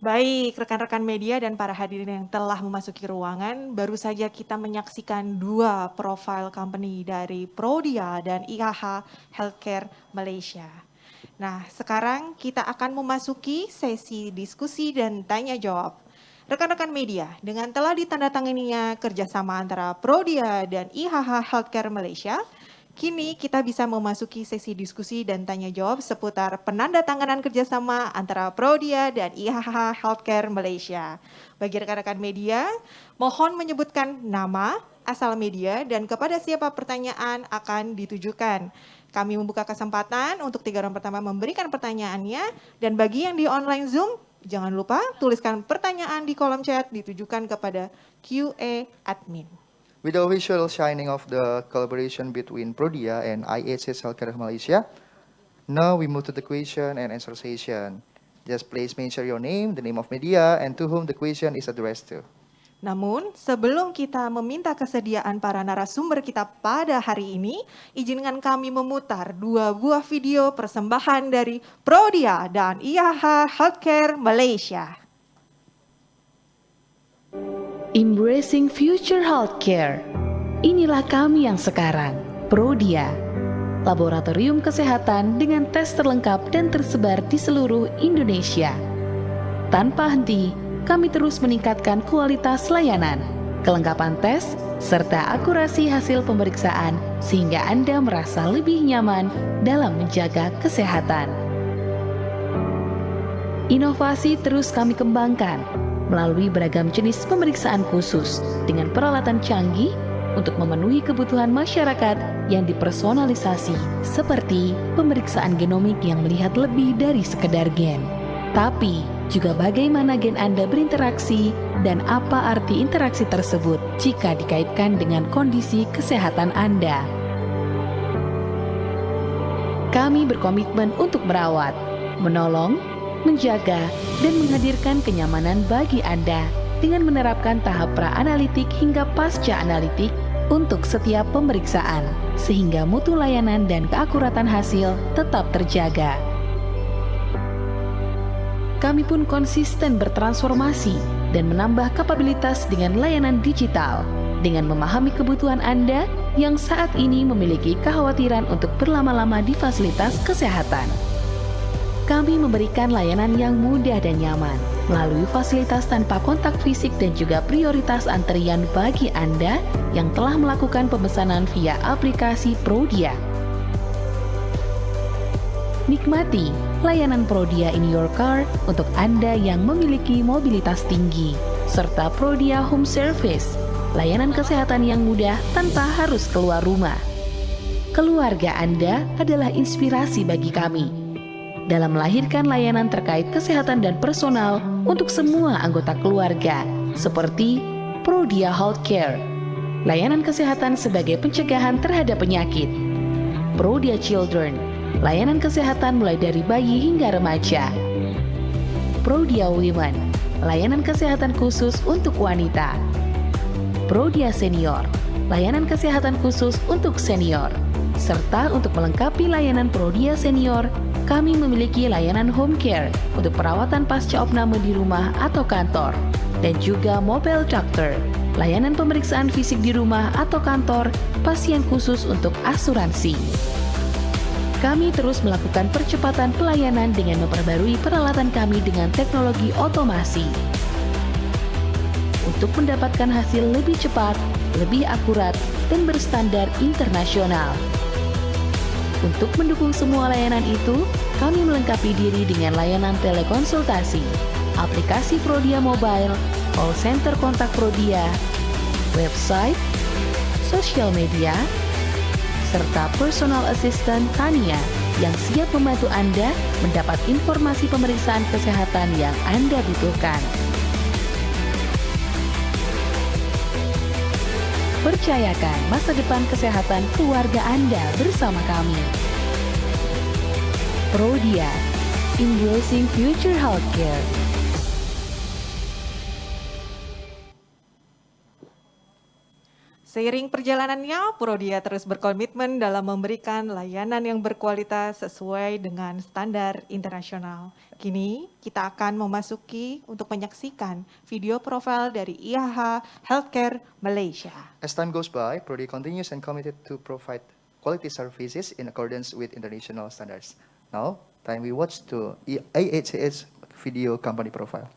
Baik, rekan-rekan media dan para hadirin yang telah memasuki ruangan, baru saja kita menyaksikan dua profil company dari Prodia dan IHH Healthcare Malaysia. Nah, sekarang kita akan memasuki sesi diskusi dan tanya jawab. Rekan-rekan media, dengan telah ditandatanganinya kerjasama antara Prodia dan IHH Healthcare Malaysia, kini kita bisa memasuki sesi diskusi dan tanya jawab seputar penandatanganan kerjasama antara Prodia dan IHH Healthcare Malaysia. Bagi rekan-rekan media, mohon menyebutkan nama, asal media, dan kepada siapa pertanyaan akan ditujukan. Kami membuka kesempatan untuk 3 orang pertama memberikan pertanyaannya, dan bagi yang di online Zoom, jangan lupa tuliskan pertanyaan di kolom chat ditujukan kepada QA admin. With the visual shining of the collaboration between Prodia and IHH Healthcare Malaysia, now we move to the question and answer session. Just please mention your name, the name of media, and to whom the question is addressed to. Namun, sebelum kita meminta kesediaan para narasumber kita pada hari ini, izinkan kami memutar 2 buah video persembahan dari Prodia dan IHH Healthcare Malaysia. Embracing Future Healthcare. Inilah kami yang sekarang, Prodia. Laboratorium kesehatan dengan tes terlengkap dan tersebar di seluruh Indonesia. Tanpa henti, kami terus meningkatkan kualitas layanan, kelengkapan tes, serta akurasi hasil pemeriksaan sehingga Anda merasa lebih nyaman dalam menjaga kesehatan. Inovasi terus kami kembangkan melalui beragam jenis pemeriksaan khusus dengan peralatan canggih untuk memenuhi kebutuhan masyarakat yang dipersonalisasi seperti pemeriksaan genomik yang melihat lebih dari sekedar gen, tapi juga bagaimana gen Anda berinteraksi dan apa arti interaksi tersebut jika dikaitkan dengan kondisi kesehatan Anda. Kami berkomitmen untuk merawat, menolong, menjaga, dan menghadirkan kenyamanan bagi Anda dengan menerapkan tahap pra-analitik hingga pasca-analitik untuk setiap pemeriksaan, sehingga mutu layanan dan keakuratan hasil tetap terjaga. Kami pun konsisten bertransformasi dan menambah kapabilitas dengan layanan digital, dengan memahami kebutuhan Anda yang saat ini memiliki kekhawatiran untuk berlama-lama di fasilitas kesehatan. Kami memberikan layanan yang mudah dan nyaman, melalui fasilitas tanpa kontak fisik dan juga prioritas antrian bagi Anda yang telah melakukan pemesanan via aplikasi Prodia. Nikmati layanan Prodia in your car untuk Anda yang memiliki mobilitas tinggi, serta Prodia Home Service, layanan kesehatan yang mudah tanpa harus keluar rumah. Keluarga Anda adalah inspirasi bagi kami dalam melahirkan layanan terkait kesehatan dan personal untuk semua anggota keluarga, seperti Prodia Healthcare, layanan kesehatan sebagai pencegahan terhadap penyakit, Prodia Children, layanan kesehatan mulai dari bayi hingga remaja, Prodia Women, layanan kesehatan khusus untuk wanita, Prodia Senior, layanan kesehatan khusus untuk senior, serta untuk melengkapi layanan Prodia Senior, kami memiliki layanan home care untuk perawatan pasca opname di rumah atau kantor, dan juga mobile doctor, layanan pemeriksaan fisik di rumah atau kantor, pasien khusus untuk asuransi. Kami terus melakukan percepatan pelayanan dengan memperbarui peralatan kami dengan teknologi otomasi untuk mendapatkan hasil lebih cepat, lebih akurat, dan berstandar internasional. Untuk mendukung semua layanan itu, kami melengkapi diri dengan layanan telekonsultasi, aplikasi Prodia Mobile, call center kontak Prodia, website, sosial media, serta personal assistant Tania yang siap membantu Anda mendapat informasi pemeriksaan kesehatan yang Anda butuhkan. Percayakan masa depan kesehatan keluarga Anda bersama kami. Prodia, Embracing Future Healthcare. Seiring perjalanannya, Prodia terus berkomitmen dalam memberikan layanan yang berkualitas sesuai dengan standar internasional. Kini, kita akan memasuki untuk menyaksikan video profil dari IHH Healthcare Malaysia. As time goes by, Prodia continues and committed to provide quality services in accordance with international standards. Now, time we watch to IHH video company profile.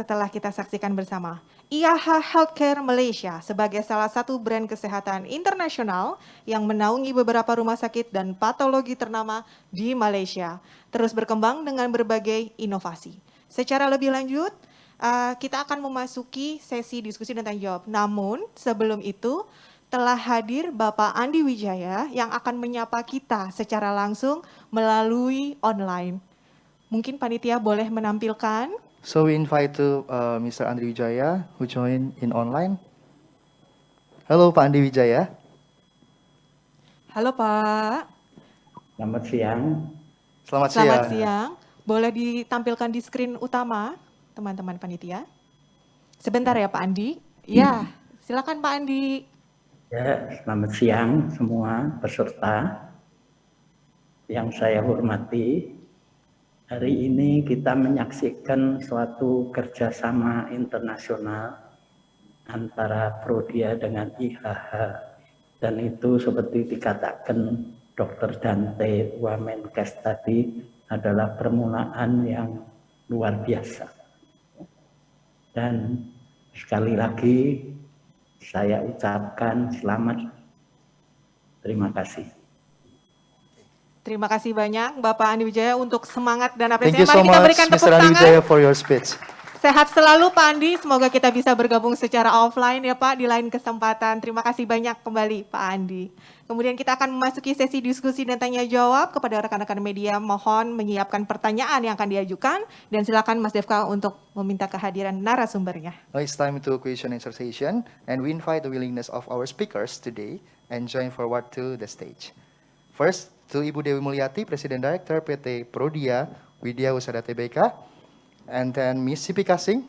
setelah kita saksikan bersama. IAH Healthcare Malaysia sebagai salah satu brand kesehatan internasional yang menaungi beberapa rumah sakit dan patologi ternama di Malaysia, terus berkembang dengan berbagai inovasi. Secara lebih lanjut, kita akan memasuki sesi diskusi dan tanya jawab. Namun sebelum itu telah hadir Bapak Andi Wijaya yang akan menyapa kita secara langsung melalui online. Mungkin panitia boleh menampilkan. So we invite to Mr. Andri Wijaya who join in online. Halo Pak Andi Wijaya. Halo Pak. Selamat siang. Selamat siang. Boleh ditampilkan di screen utama teman-teman panitia. Sebentar ya Pak Andi. Ya, silakan Pak Andi. Ya, selamat siang semua peserta yang saya hormati. Hari ini kita menyaksikan suatu kerjasama internasional antara Prodia dengan IHH, dan itu seperti dikatakan Dr. Dante Wamenkes tadi adalah permulaan yang luar biasa. Dan sekali lagi saya ucapkan selamat. Terima kasih. Terima kasih banyak Bapak Andi Wijaya untuk semangat dan Thank apresiasi. you so Mari kita much, berikan tepuk Mr. Andi tangan. Wijaya, for your speech. Sehat selalu Pak Andi, semoga kita bisa bergabung secara offline ya Pak di lain kesempatan. Terima kasih banyak kembali Pak Andi. Kemudian kita akan memasuki sesi diskusi dan tanya jawab. Kepada rekan-rekan media mohon menyiapkan pertanyaan yang akan diajukan dan silakan Mas Devka untuk meminta kehadiran narasumbernya. Now it's time to question and answer session, and we invite the willingness of our speakers today and join forward to the stage. First, to Ibu Dewi Mulyati, President Director PT Prodia Widya Usada Tbk, and then Miss Sipi Kasing,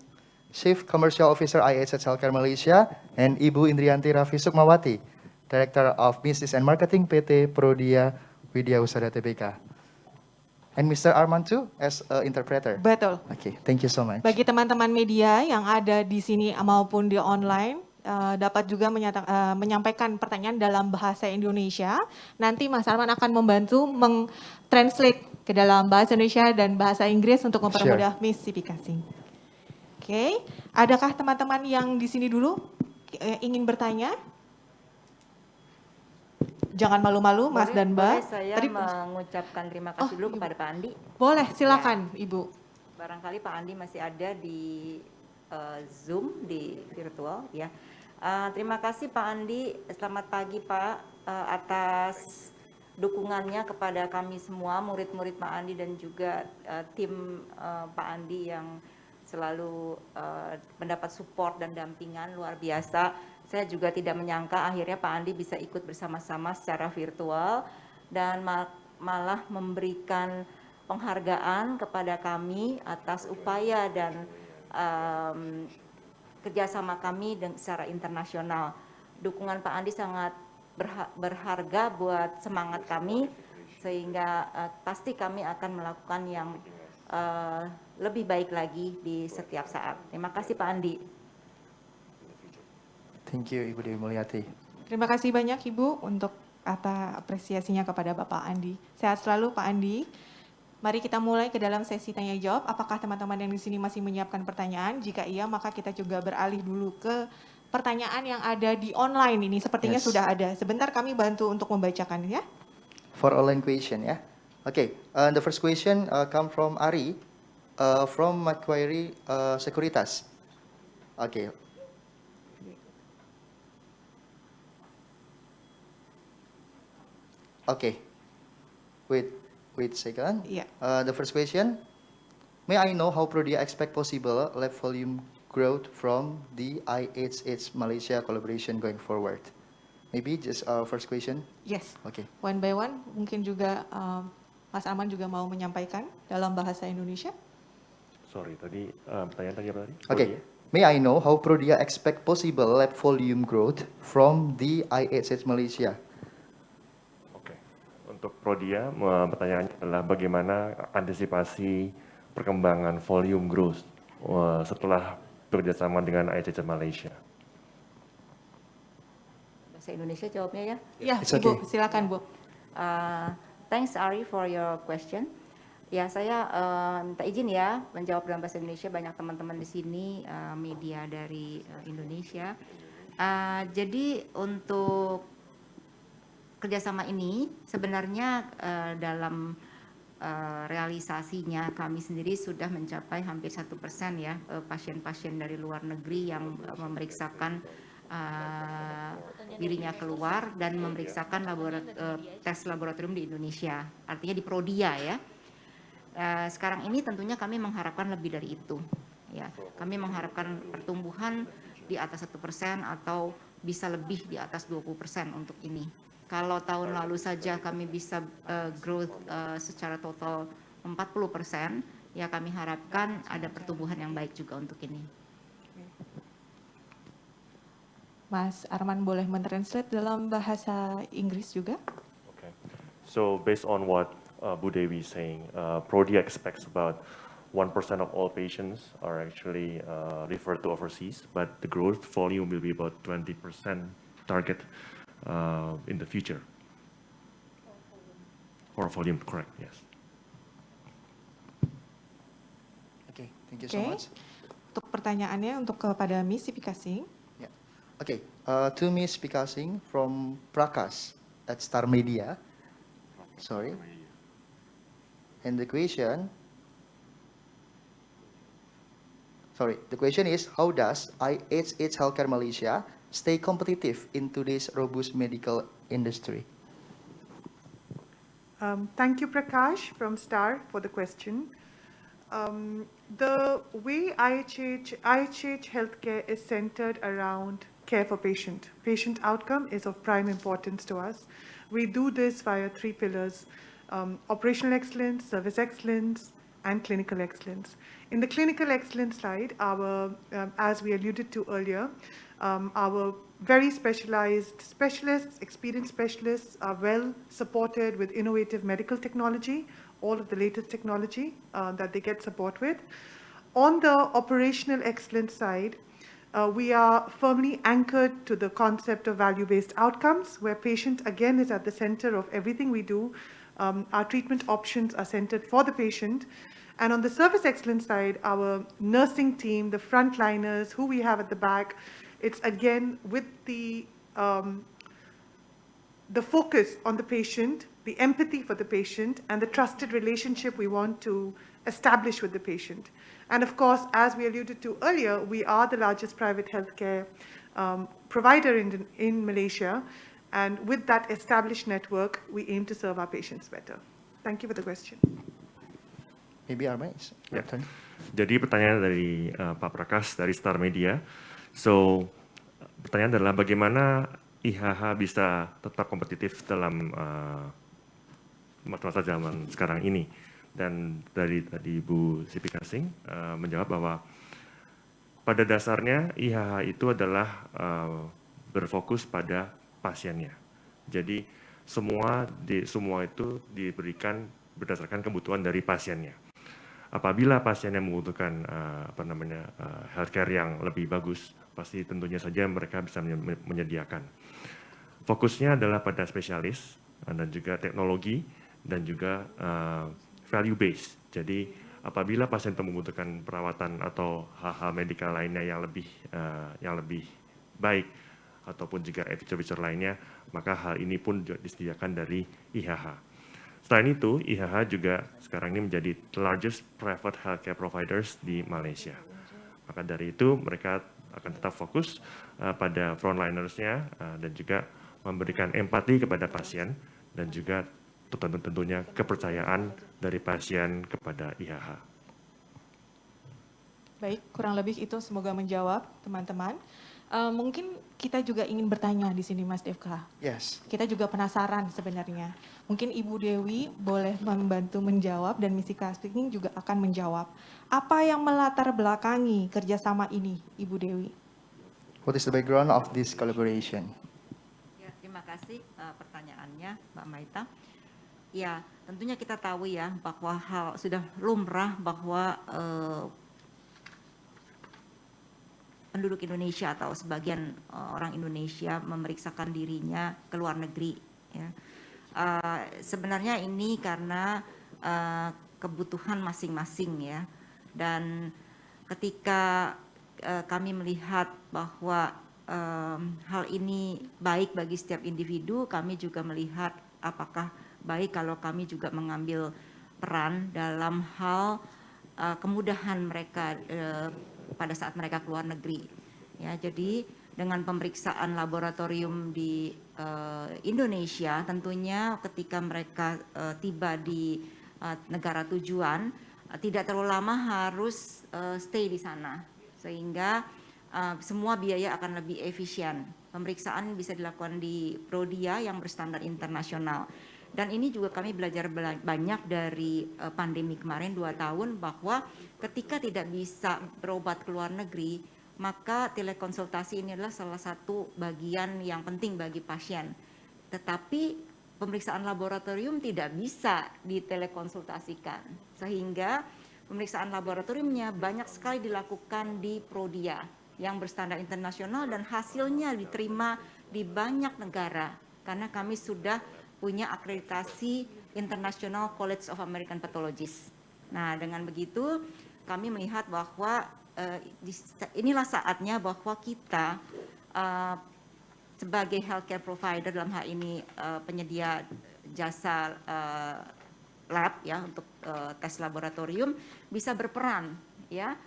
Chief Commercial Officer IHH Healthcare Malaysia, and Ibu Indrianti Raffi Sukmawati, Director of Business and Marketing PT Prodia Widya Usada Tbk. And Mr. Arman too as interpreter. Betul. Okay, thank you so much. Bagi teman-teman media yang ada di sini maupun di online, dapat juga menyampaikan pertanyaan dalam bahasa Indonesia. Nanti Mas Arman akan membantu meng-translate ke dalam bahasa Indonesia dan bahasa Inggris untuk mempermudah Miss Sipi Kasing. Oke, adakah teman-teman yang di sini dulu ingin bertanya? Jangan malu-malu Mas dan Mbak. Boleh saya mengucapkan terima kasih dulu kepada Pak Andi. Boleh, silakan Ibu. Barangkali Pak Andi masih ada di Zoom, di virtual ya. Terima kasih Pak Andi, selamat pagi Pak, atas dukungannya kepada kami semua, murid-murid Pak Andi dan juga tim Pak Andi yang selalu mendapat support dan dampingan luar biasa. Saya juga tidak menyangka akhirnya Pak Andi bisa ikut bersama-sama secara virtual dan malah memberikan penghargaan kepada kami atas upaya dan kerjasama kami secara internasional. Dukungan Pak Andi sangat berharga buat semangat kami, sehingga pasti kami akan melakukan yang lebih baik lagi di setiap saat. Terima kasih Pak Andi. Thank you Ibu Dewi Mulyati. Terima kasih banyak Ibu untuk atas apresiasinya kepada Bapak Andi. Sehat selalu Pak Andi. Mari kita mulai ke dalam sesi tanya jawab. Apakah teman-teman yang di sini masih menyiapkan pertanyaan? Jika iya, maka kita juga beralih dulu ke pertanyaan yang ada di online ini. Sepertinya sudah ada. Sebentar kami bantu untuk membacakan ya. For online question ya. Okay, the first question come from Ari from Macquarie Securitas. Okay. Okay. Wait a second. Yeah. The first question, may I know how Prodia expect possible lab volume growth from the IHH Malaysia collaboration going forward? Maybe just first question. Yes. Okay. One by one, mungkin juga Mas Arman juga mau menyampaikan dalam bahasa Indonesia. Sorry, tadi pertanyaan tadi apa tadi? Okay. May I know how Prodia expect possible lab volume growth from the IHH Malaysia? Untuk Prodia, pertanyaannya adalah bagaimana antisipasi perkembangan volume growth setelah bekerjasama dengan IHH Malaysia. Bahasa Indonesia jawabnya ya? Ya, Ibu, silakan Bu. Thanks Ari for your question. Ya, saya minta izin ya menjawab dalam bahasa Indonesia. Banyak teman-teman di sini media dari Indonesia. Jadi untuk kerjasama ini sebenarnya dalam realisasinya kami sendiri sudah mencapai hampir 1% ya pasien-pasien dari luar negeri yang memeriksakan dirinya keluar dan memeriksakan tes laboratorium di Indonesia. Artinya di Prodia ya. Sekarang ini tentunya kami mengharapkan lebih dari itu. Ya, kami mengharapkan pertumbuhan di atas 1% atau bisa lebih di atas 20% untuk ini. Kalau tahun lalu saja kami bisa growth secara total 40%, ya kami harapkan ada pertumbuhan yang baik juga untuk ini. Mas Arman boleh mentranslate dalam bahasa Inggris juga? Okay. So based on what Bu Dewi is saying, Prodia expects about 1% of all patients are actually referred to overseas, but the growth volume will be about 20% target in the future. For volume, correct, yes. Okay, thank you so much. Untuk pertanyaannya untuk kepada Miss Sipikasing. Yeah. Okay, to Miss Pikasing from Prakash at Star Media. Sorry. And the question is, how does IHH Healthcare Malaysia stay competitive in today's robust medical industry? Thank you, Prakash from Star, for the question. The way IHH Healthcare is centered around care for patient. Patient outcome is of prime importance to us. We do this via 3 pillars: operational excellence, service excellence, and clinical excellence. In the clinical excellence side, as we alluded to earlier, our very specialized specialists, experienced specialists are well supported with innovative medical technology, all of the latest technology that they get support with. On the operational excellence side, we are firmly anchored to the concept of value-based outcomes, where patient again is at the center of everything we do. Our treatment options are centered for the patient. And on the service excellence side, our nursing team, the frontliners who we have at the back, it's again with the focus on the patient, the empathy for the patient, and the trusted relationship we want to establish with the patient. And of course, as we alluded to earlier, we are the largest private healthcare provider in Malaysia. And with that established network, we aim to serve our patients better. Thank you for the question. Maybe Arman is your turn. Jadi pertanyaan dari Pak Prakash dari Star Media. So pertanyaan adalah bagaimana IHH bisa tetap kompetitif dalam masa zaman sekarang ini. Dan dari tadi Bu Sipikasing menjawab bahwa pada dasarnya IHH itu adalah berfokus pada pasiennya. Jadi semua itu diberikan berdasarkan kebutuhan dari pasiennya. Apabila pasiennya membutuhkan healthcare yang lebih bagus, pasti tentunya saja mereka bisa menyediakan. Fokusnya adalah pada spesialis dan juga teknologi dan juga value based. Jadi apabila pasien membutuhkan perawatan atau hal-hal medikal lainnya yang lebih baik ataupun juga feature-feature lainnya, maka hal ini pun juga disediakan dari IHH. Selain itu, IHH juga sekarang ini menjadi the largest private healthcare providers di Malaysia. Maka dari itu mereka akan tetap fokus pada frontliners-nya dan juga memberikan empati kepada pasien dan juga tentunya kepercayaan dari pasien kepada IHH. Baik, kurang lebih itu semoga menjawab teman-teman. Mungkin kita juga ingin bertanya di sini, Mas Devka. Yes. Kita juga penasaran sebenarnya. Mungkin Ibu Dewi boleh membantu menjawab dan Misi Kasting juga akan menjawab. Apa yang melatar belakangi kerjasama ini, Ibu Dewi? What is the background of this collaboration? Ya, terima kasih pertanyaannya, Mbak Maita. Ya, tentunya kita tahu ya bahwa sudah lumrah bahwa penduduk Indonesia atau sebagian orang Indonesia memeriksakan dirinya ke luar negeri. Ya. Sebenarnya ini karena kebutuhan masing-masing ya. Dan ketika kami melihat bahwa hal ini baik bagi setiap individu, kami juga melihat apakah baik kalau kami juga mengambil peran dalam hal kemudahan mereka pada saat mereka keluar negeri. Ya, jadi dengan pemeriksaan laboratorium di Indonesia, tentunya ketika mereka tiba di negara tujuan, tidak terlalu lama harus stay di sana, sehingga semua biaya akan lebih efisien. Pemeriksaan bisa dilakukan di Prodia yang berstandar internasional. Dan ini juga kami belajar banyak dari pandemi kemarin 2 tahun, bahwa ketika tidak bisa berobat ke luar negeri, maka telekonsultasi ini adalah salah satu bagian yang penting bagi pasien. Tetapi pemeriksaan laboratorium tidak bisa ditelekonsultasikan, sehingga pemeriksaan laboratoriumnya banyak sekali dilakukan di Prodia yang berstandar internasional dan hasilnya diterima di banyak negara karena kami sudah punya akreditasi International College of American Pathologists. Nah, dengan begitu kami melihat bahwa inilah saatnya bahwa kita sebagai healthcare provider, dalam hal ini penyedia jasa lab ya untuk tes laboratorium, bisa berperan ya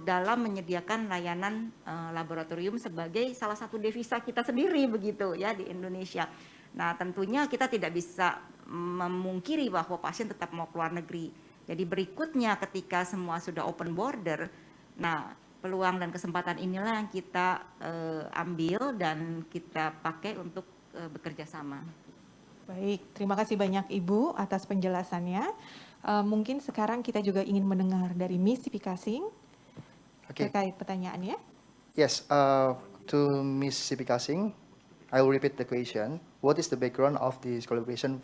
dalam menyediakan layanan laboratorium sebagai salah satu devisa kita sendiri begitu ya di Indonesia. Nah, tentunya kita tidak bisa memungkiri bahwa pasien tetap mau keluar negeri. Jadi berikutnya ketika semua sudah open border, nah peluang dan kesempatan inilah yang kita ambil dan kita pakai untuk bekerja sama. Baik, terima kasih banyak Ibu atas penjelasannya. Mungkin sekarang kita juga ingin mendengar dari Miss Sipi Kasing terkait pertanyaannya. Yes, to Miss Sipi Kasing, I will repeat the question. What is the background of this collaboration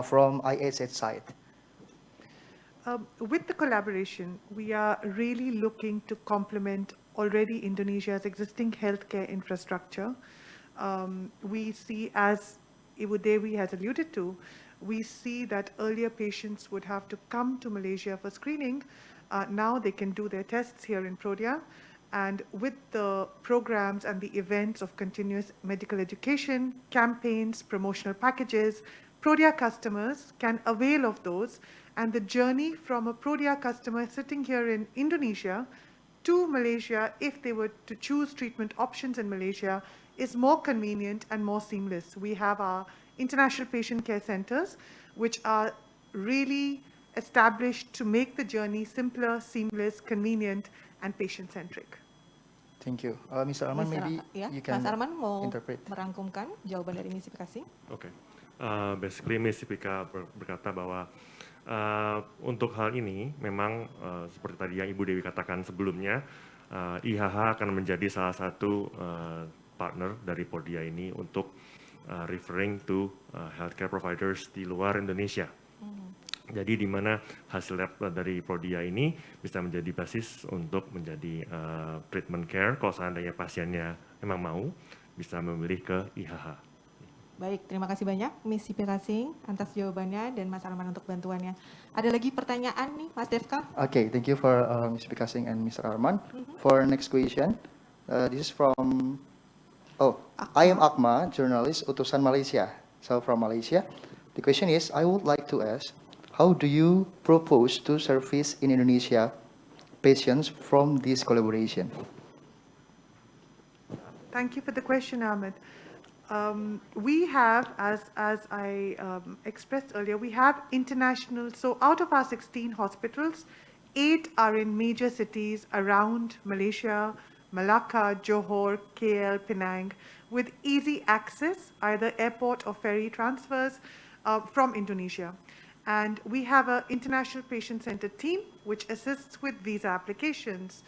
from IHH side? With the collaboration, we are really looking to complement already Indonesia's existing healthcare infrastructure. We see, as Ibu Dewi has alluded to, we see that earlier patients would have to come to Malaysia for screening. Now they can do their tests here in Prodia. And with the programs and the events of continuous medical education, campaigns, promotional packages, Prodia customers can avail of those. And the journey from a Prodia customer sitting here in Indonesia to Malaysia, if they were to choose treatment options in Malaysia, is more convenient and more seamless. We have our international patient care centers, which are really established to make the journey simpler, seamless, convenient, and patient-centric. Thank you. Mr. Arman, maybe you can Mas Arman mau interpret. merangkumkan jawaban dari Miss Sipi Kasing. Oke, basically Miss Sipika berkata bahwa untuk hal ini memang seperti tadi yang Ibu Dewi katakan sebelumnya, IHH akan menjadi salah satu partner dari Prodia ini untuk referring to healthcare providers di luar Indonesia. Jadi di mana hasil lab dari Prodia ini bisa menjadi basis untuk menjadi treatment care kalau seandainya pasiennya memang mau bisa memilih ke IHH. Baik, terima kasih banyak Miss Sipi Kasing atas jawabannya dan Mas Arman untuk bantuannya. Ada lagi pertanyaan nih Mas Devka? Okay, thank you for Miss Sipi Kasing and Mr. Arman. For next question, this is from, I am Akma, journalist utusan Malaysia. So from Malaysia, the question is, I would like to ask, how do you propose to service in Indonesia patients from this collaboration? Thank you for the question, Ahmed. We have, as I expressed earlier, we have international, so out of our 16 hospitals, 8 are in major cities around Malaysia, Malacca, Johor, KL, Penang, with easy access, either airport or ferry transfers from Indonesia. And we have an international patient-centered team which assists with visa applications,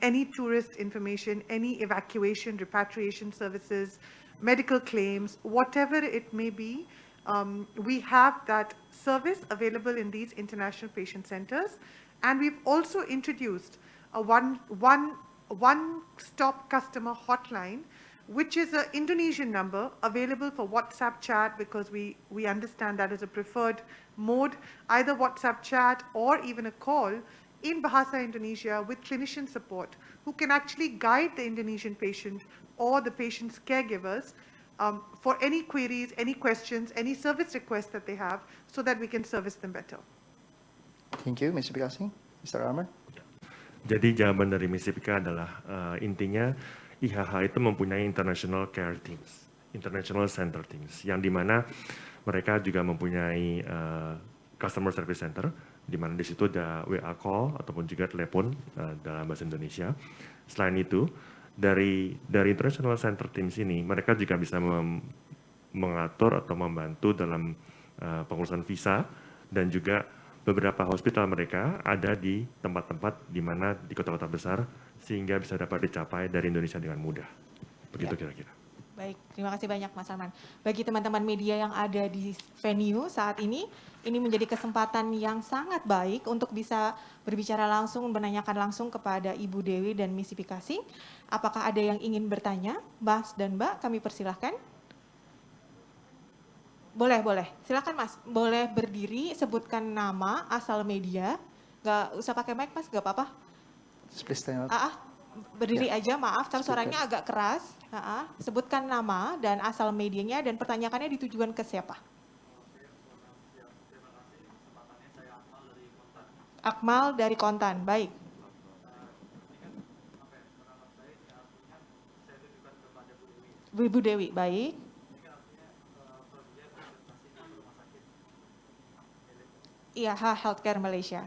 any tourist information, any evacuation, repatriation services, medical claims, whatever it may be. We have that service available in these international patient centers. And we've also introduced a one-stop customer hotline which is an Indonesian number available for WhatsApp chat, because we understand that is a preferred mode, either WhatsApp chat or even a call in Bahasa Indonesia with clinician support who can actually guide the Indonesian patient or the patient's caregivers for any queries, any questions, any service requests that they have, so that we can service them better. Thank you, Mr. Pikasing. Mr. Arman. Jadi jawaban dari Misipika adalah intinya IHH itu mempunyai international care teams, international center teams, yang dimana mereka juga mempunyai customer service center, di mana di situ ada WA call ataupun juga telepon dalam bahasa Indonesia. Selain itu, dari international center teams ini, mereka juga bisa mengatur atau membantu dalam pengurusan visa, dan juga beberapa hospital mereka ada di tempat-tempat di mana di kota-kota besar, sehingga bisa dapat dicapai dari Indonesia dengan mudah. Begitu kira-kira. Baik, terima kasih banyak Mas Arman. Bagi teman-teman media yang ada di venue saat ini menjadi kesempatan yang sangat baik untuk bisa berbicara langsung, menanyakan langsung kepada Ibu Dewi dan Misi Pikasing. Apakah ada yang ingin bertanya? Mas dan Mbak, kami persilahkan. Boleh. Silakan Mas, boleh berdiri, sebutkan nama, asal media. Nggak usah pakai mic Mas, nggak apa-apa. Please stand up. Berdiri aja, maaf, tapi suaranya agak keras. Sebutkan nama dan asal medianya, dan pertanyaannya ditujukan ke siapa? Akmal dari Kontan, baik. Ibu Dewi, baik. IHH Healthcare Malaysia.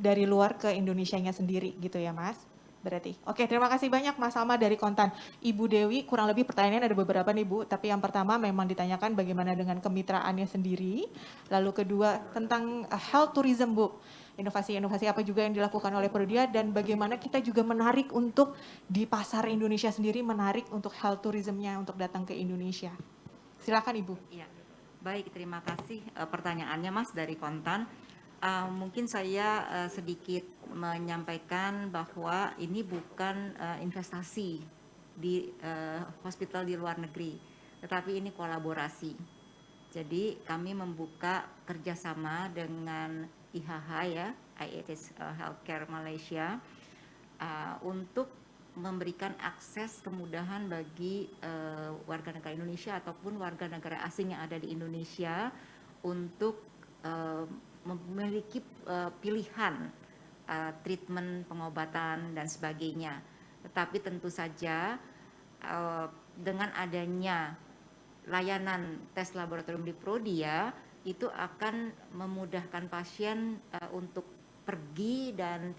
Dari luar ke Indonesianya sendiri gitu ya Mas, berarti. Oke, terima kasih banyak Mas Salma dari Kontan. Ibu Dewi, kurang lebih pertanyaannya ada beberapa nih Bu, tapi yang pertama memang ditanyakan bagaimana dengan kemitraannya sendiri. Lalu kedua tentang health tourism Bu, inovasi-inovasi apa juga yang dilakukan oleh Prodia, dan bagaimana kita juga menarik untuk di pasar Indonesia sendiri, menarik untuk health tourismnya untuk datang ke Indonesia. Silakan Ibu. Iya, baik, terima kasih pertanyaannya Mas dari Kontan. Mungkin saya sedikit menyampaikan bahwa ini bukan investasi di hospital di luar negeri, tetapi ini kolaborasi. Jadi kami membuka kerjasama dengan IHH ya, IHH Healthcare Malaysia, untuk memberikan akses kemudahan bagi warga negara Indonesia ataupun warga negara asing yang ada di Indonesia untuk memiliki pilihan treatment, pengobatan, dan sebagainya. Tetapi tentu saja dengan adanya layanan tes laboratorium di Prodia, itu akan memudahkan pasien untuk pergi dan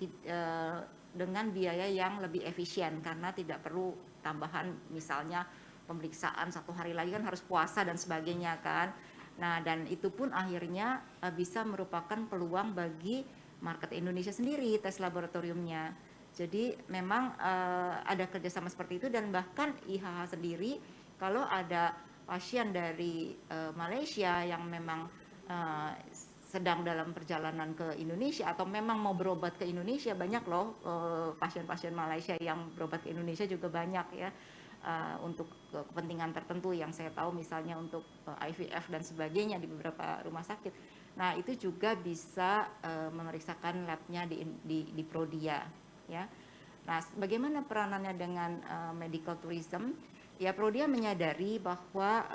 dengan biaya yang lebih efisien, karena tidak perlu tambahan misalnya pemeriksaan 1 hari lagi kan harus puasa dan sebagainya kan. Nah, dan itu pun akhirnya bisa merupakan peluang bagi market Indonesia sendiri, tes laboratoriumnya. Jadi memang ada kerjasama seperti itu, dan bahkan IHH sendiri kalau ada pasien dari Malaysia yang memang sedang dalam perjalanan ke Indonesia atau memang mau berobat ke Indonesia, banyak loh pasien-pasien Malaysia yang berobat ke Indonesia juga banyak ya. Untuk kepentingan tertentu yang saya tahu, misalnya untuk IVF dan sebagainya di beberapa rumah sakit. Nah, itu juga bisa memeriksakan labnya di Prodia ya. Nah, bagaimana peranannya dengan medical tourism? Ya, Prodia menyadari bahwa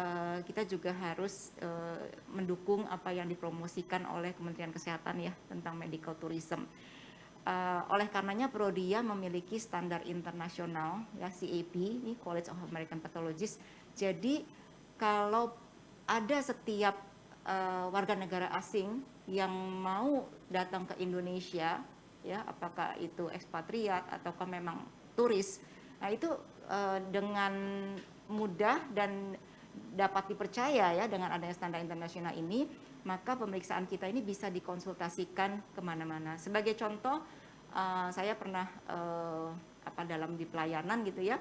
kita juga harus mendukung apa yang dipromosikan oleh Kementerian Kesehatan ya tentang medical tourism. Oleh karenanya Prodia memiliki standar internasional ya, CAP, ini College of American Pathologists. Jadi kalau ada setiap warga negara asing yang mau datang ke Indonesia ya, apakah itu ekspatriat ataukah memang turis, Nah itu dengan mudah dan dapat dipercaya ya dengan adanya standar internasional ini, maka pemeriksaan kita ini bisa dikonsultasikan kemana-mana. Sebagai contoh, saya pernah dalam di pelayanan gitu ya,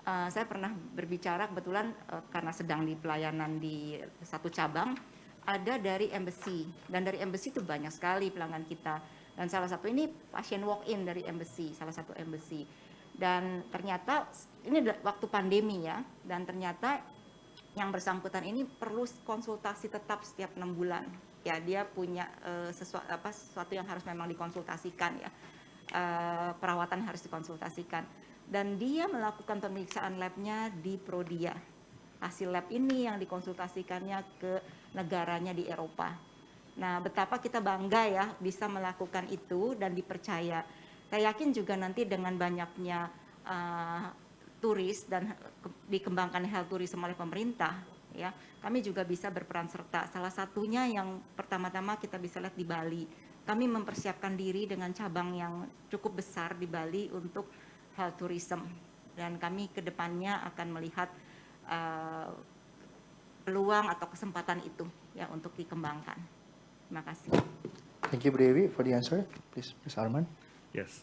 saya pernah berbicara kebetulan karena sedang di pelayanan di satu cabang, ada dari embassy, dan dari embassy itu banyak sekali pelanggan kita, dan salah satu ini pasien walk-in dari embassy, salah satu embassy, dan ternyata ini waktu pandemi ya, dan ternyata yang bersangkutan ini perlu konsultasi tetap setiap 6 bulan. Ya, dia punya sesuatu yang harus memang dikonsultasikan ya. Perawatan harus dikonsultasikan. Dan dia melakukan pemeriksaan labnya di Prodia. Hasil lab ini yang dikonsultasikannya ke negaranya di Eropa. Nah, betapa kita bangga ya bisa melakukan itu dan dipercaya. Saya yakin juga nanti dengan banyaknya turis dan dikembangkan health tourism oleh pemerintah, ya, kami juga bisa berperan serta. Salah satunya yang pertama-tama kita bisa lihat di Bali. Kami mempersiapkan diri dengan cabang yang cukup besar di Bali untuk health tourism, dan kami kedepannya akan melihat peluang atau kesempatan itu ya untuk dikembangkan. Terima kasih. Thank you, Bu Dewi, for the answer. Please, Ms. Arman. Yes,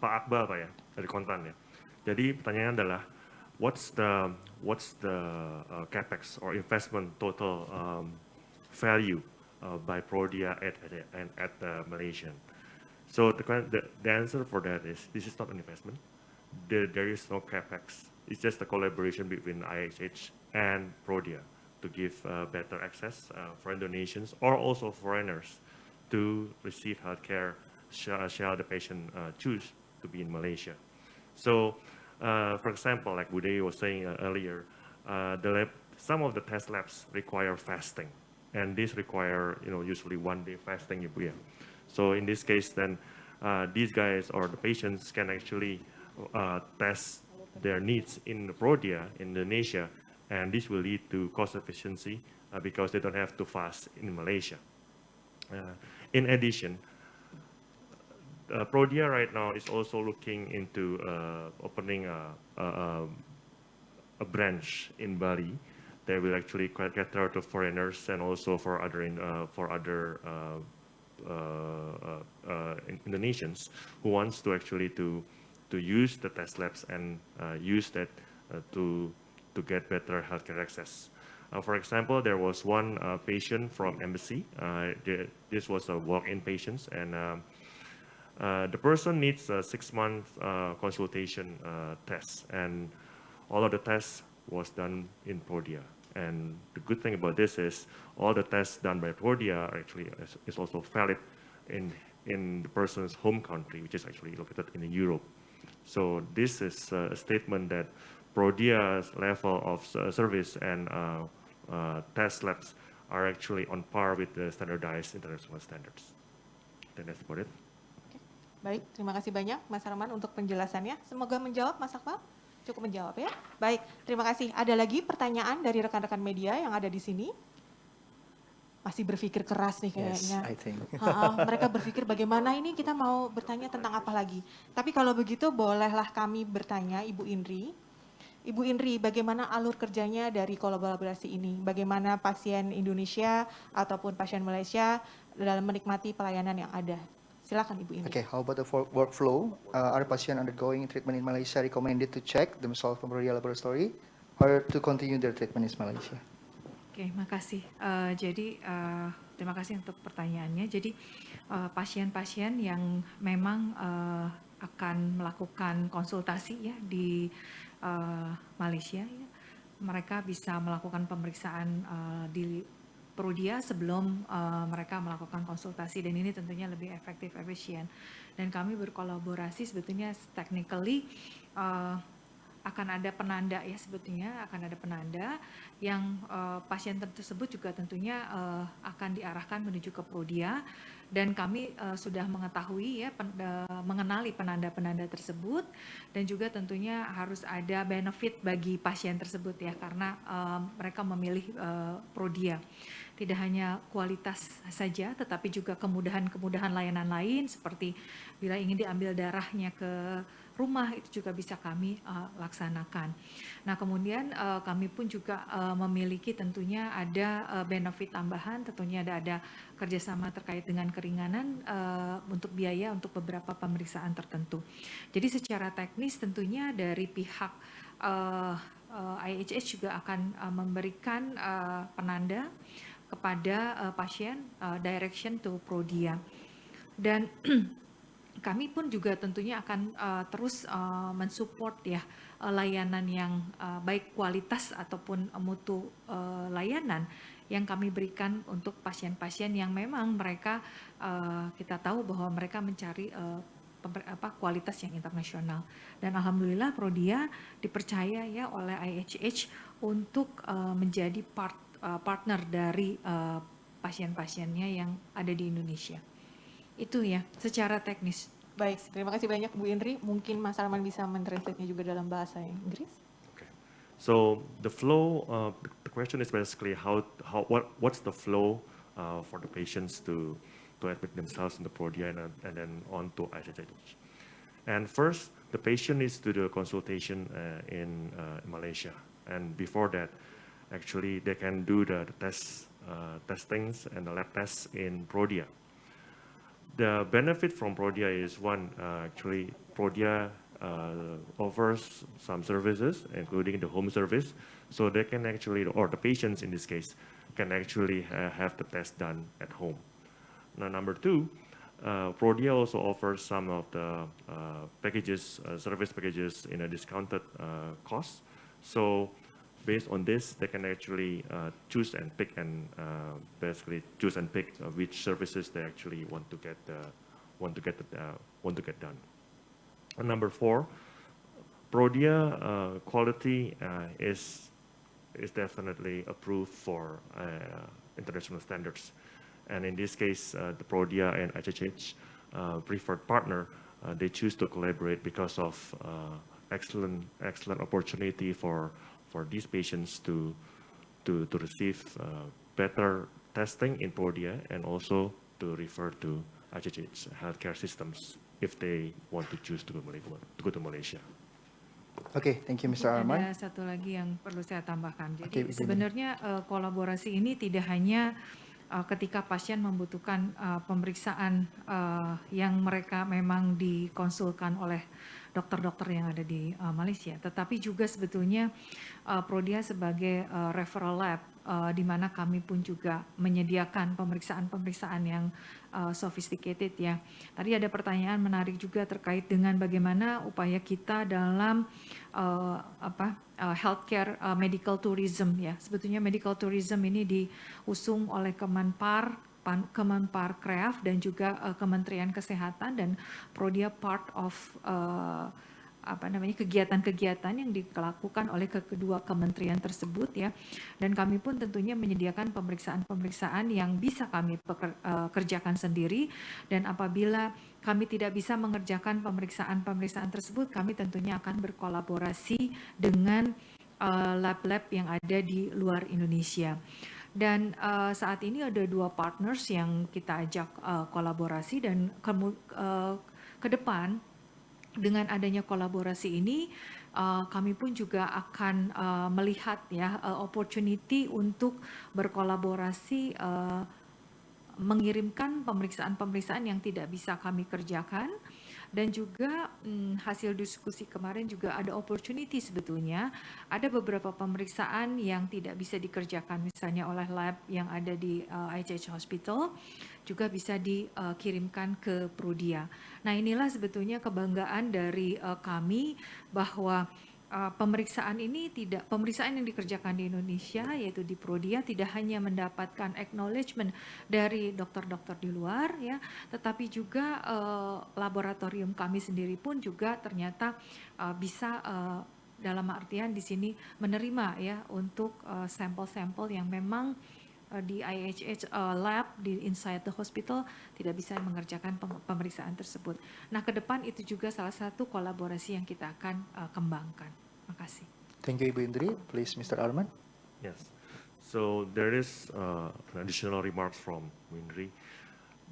Pak Akbar Pak ya, dari Kontan ya. Jadi pertanyaannya adalah, what's the capex or investment total value by Prodia at Malaysian? So the answer for that is, this is not an investment. There is no capex. It's just a collaboration between IHH and Prodia to give better access for Indonesians or also foreigners to receive healthcare shall the patient choose to be in Malaysia. So, for example, like Bu Dewi was saying earlier, some of the test labs require fasting, and these require usually 1 day fasting, Bu ya. So in this case, then these guys or the patients can actually test their needs in Prodia, Indonesia, and this will lead to cost efficiency because they don't have to fast in Malaysia. In addition, Prodia right now is also looking into opening a branch in Bali that will actually cater to foreigners and also for other Indonesians who wants to actually to use the test labs and use that to get better healthcare access. For example, there was one patient from embassy. This was a walk-in patient, and the person needs a 6-month consultation test, and all of the tests was done in Prodia. And the good thing about this is all the tests done by Prodia actually is also valid in the person's home country, which is actually located in Europe. So this is a statement that Prodia's level of service and test labs are actually on par with the standardized international standards. Then that's about it. Baik, terima kasih banyak Mas Arman untuk penjelasannya. Semoga menjawab, Mas Akmal. Cukup menjawab ya. Baik, terima kasih. Ada lagi pertanyaan dari rekan-rekan media yang ada di sini? Masih berpikir keras nih kayaknya. Yes, I think. Mereka berpikir bagaimana ini kita mau bertanya tentang apa lagi. Tapi kalau begitu bolehlah kami bertanya Ibu Indri. Ibu Indri, bagaimana alur kerjanya dari kolaborasi ini? Bagaimana pasien Indonesia ataupun pasien Malaysia dalam menikmati pelayanan yang ada? Silakan Ibu Indri. Okay, how about the workflow? Are patients undergoing treatment in Malaysia recommended to check themselves from Prodia Laboratory or to continue their treatment in Malaysia? Oke, makasih. Terima kasih untuk pertanyaannya. Jadi pasien-pasien yang memang akan melakukan konsultasi ya di Malaysia, ya, mereka bisa melakukan pemeriksaan di Prodia sebelum mereka melakukan konsultasi, dan ini tentunya lebih efektif, efisien. Dan kami berkolaborasi sebetulnya technically akan ada penanda ya, sebetulnya akan ada penanda yang pasien tersebut juga tentunya akan diarahkan menuju ke Prodia, dan kami sudah mengetahui ya mengenali penanda-penanda tersebut, dan juga tentunya harus ada benefit bagi pasien tersebut ya, karena mereka memilih Prodia. Tidak hanya kualitas saja, tetapi juga kemudahan-kemudahan layanan lain seperti bila ingin diambil darahnya ke rumah itu juga bisa kami laksanakan. Nah kemudian kami pun juga memiliki tentunya ada benefit tambahan, tentunya ada kerjasama terkait dengan keringanan untuk biaya untuk beberapa pemeriksaan tertentu. Jadi secara teknis tentunya dari pihak IHH juga akan memberikan penanda kepada pasien direction to Prodia. Dan kami pun juga tentunya akan terus mensupport ya layanan yang baik kualitas ataupun mutu layanan yang kami berikan untuk pasien-pasien yang memang mereka kita tahu bahwa mereka mencari kualitas yang internasional. Dan alhamdulillah Prodia dipercaya ya oleh IHH untuk menjadi partner dari pasien-pasiennya yang ada di Indonesia. Itu ya secara teknis. Baik, terima kasih banyak Bu Indri. Mungkin Mas Arman bisa mentranslate-nya juga dalam bahasa Inggris. Okay. So the flow, the question is basically what's the flow for the patients to admit themselves in the Prodia and then on to IHH. And first, the patient needs to do a consultation in Malaysia. And before that, actually they can do the testings and the lab tests in Prodia. The benefit from Prodia is one, actually Prodia offers some services, including the home service, so they can actually, or the patients in this case, can actually have the test done at home. Now, number two, Prodia also offers some of the packages, service packages in a discounted cost. So based on this, they can actually choose and pick and basically choose and pick which services they actually want to get done. And number four, Prodia quality is definitely approved for international standards. And in this case, the Prodia and IHH preferred partner, they choose to collaborate because of excellent opportunity for these patients to receive better testing in Prodia and also to refer to IHH healthcare systems if they want to choose to go to Malaysia. Okay, thank you Mr. Arman. Ada satu lagi yang perlu saya tambahkan. Jadi sebenarnya kolaborasi ini tidak hanya ketika pasien membutuhkan pemeriksaan yang mereka memang dikonsulkan oleh dokter-dokter yang ada di Malaysia, tetapi juga sebetulnya Prodia sebagai referral lab di mana kami pun juga menyediakan pemeriksaan-pemeriksaan yang sophisticated ya. Tadi ada pertanyaan menarik juga terkait dengan bagaimana upaya kita dalam healthcare medical tourism ya. Sebetulnya medical tourism ini diusung oleh Kemenparkref dan juga Kementerian Kesehatan, dan Prodia part of kegiatan-kegiatan yang dilakukan oleh kedua kementerian tersebut ya. Dan kami pun tentunya menyediakan pemeriksaan-pemeriksaan yang bisa kami kerjakan sendiri, dan apabila kami tidak bisa mengerjakan pemeriksaan-pemeriksaan tersebut, kami tentunya akan berkolaborasi dengan lab-lab yang ada di luar Indonesia. Dan saat ini ada 2 partners yang kita ajak kolaborasi, dan ke depan dengan adanya kolaborasi ini kami pun juga akan melihat ya opportunity untuk berkolaborasi mengirimkan pemeriksaan-pemeriksaan yang tidak bisa kami kerjakan. Dan juga hasil diskusi kemarin juga ada opportunity sebetulnya, ada beberapa pemeriksaan yang tidak bisa dikerjakan misalnya oleh lab yang ada di IHH Hospital, juga bisa dikirimkan ke Prodia. Nah inilah sebetulnya kebanggaan dari kami bahwa pemeriksaan yang dikerjakan di Indonesia yaitu di Prodia tidak hanya mendapatkan acknowledgement dari dokter-dokter di luar ya, tetapi juga laboratorium kami sendiri pun juga ternyata bisa dalam artian di sini menerima ya untuk sampel-sampel yang memang di IHH lab di inside the hospital tidak bisa mengerjakan pemeriksaan tersebut. Nah, ke depan itu juga salah satu kolaborasi yang kita akan kembangkan. Terima kasih. Thank you Ibu Indri. Please Mr. Arman. Yes. So there is an additional remarks from Indri.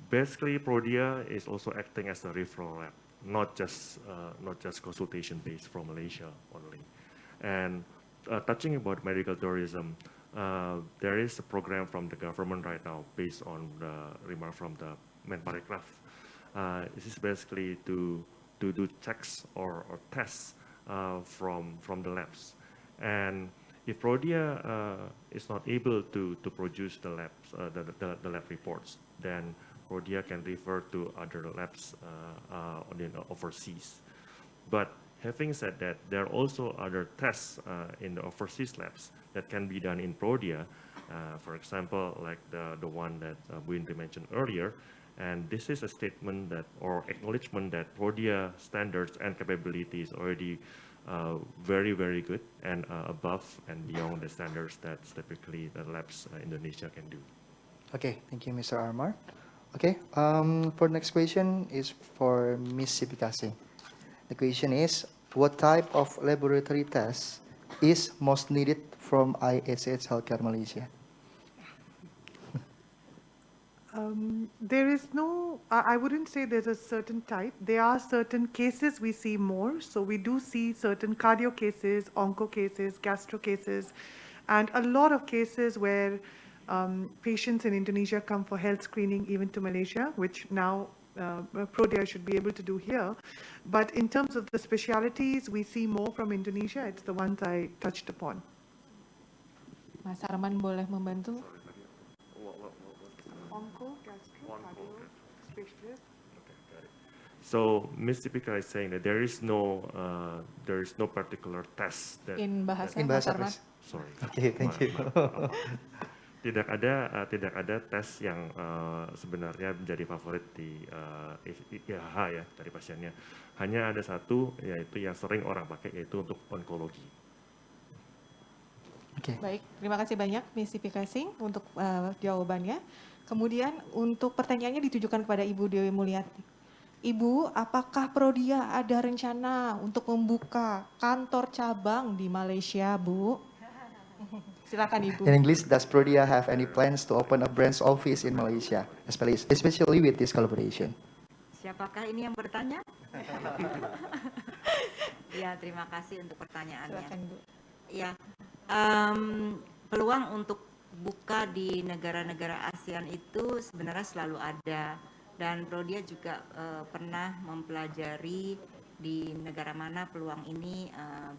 Basically, Prodia is also acting as a referral lab. not just consultation-based from Malaysia only. And touching about medical tourism, there is a program from the government right now based on the remark from the Menparekraf. This is basically to do checks or tests from the labs. And if Prodia is not able to produce the labs, the lab reports, then Prodia can refer to other labs overseas. But having said that, there are also other tests in the overseas labs that can be done in Prodia. For example, like the one that Bu Indri mentioned earlier. And this is a statement that, or acknowledgement that Prodia standards and capabilities already very, very good and above and beyond the standards that typically the labs Indonesia can do. Okay, thank you, Mr. Armar. Okay, for next question is for Ms. Sipikasing. The question is, what type of laboratory tests is most needed from IHH Healthcare Malaysia? There is no, I wouldn't say there's a certain type. There are certain cases we see more. So we do see certain cardio cases, onco cases, gastro cases, and a lot of cases where patients in Indonesia come for health screening even to Malaysia, which now Prodia should be able to do here. But in terms of the specialities, we see more from Indonesia. It's the ones I touched upon. Mas Arman boleh membantu? Onco, gastro, cardio, specialist. So Ms. Sipika is saying that there is no particular test that In bahasa, In Mas bahasa, Arman? please. sorry. Okay, thank you. Tidak ada tes yang sebenarnya menjadi favorit di IHH ya dari pasiennya. Hanya ada satu, yaitu yang sering orang pakai, yaitu untuk onkologi. Okay. Baik, terima kasih banyak Ms. Sipikasing untuk jawabannya. Kemudian untuk pertanyaannya ditujukan kepada Ibu Dewi Mulyati. Ibu, apakah Prodia ada rencana untuk membuka kantor cabang di Malaysia, Bu? Silakan Ibu. In English, does Prodia have any plans to open a branch office in Malaysia, especially with this collaboration? Siapakah ini yang bertanya? Ya, terima kasih untuk pertanyaannya. Silakan, Bu. Ya, peluang untuk buka di negara-negara ASEAN itu sebenarnya selalu ada, dan Prodia juga pernah mempelajari di negara mana peluang ini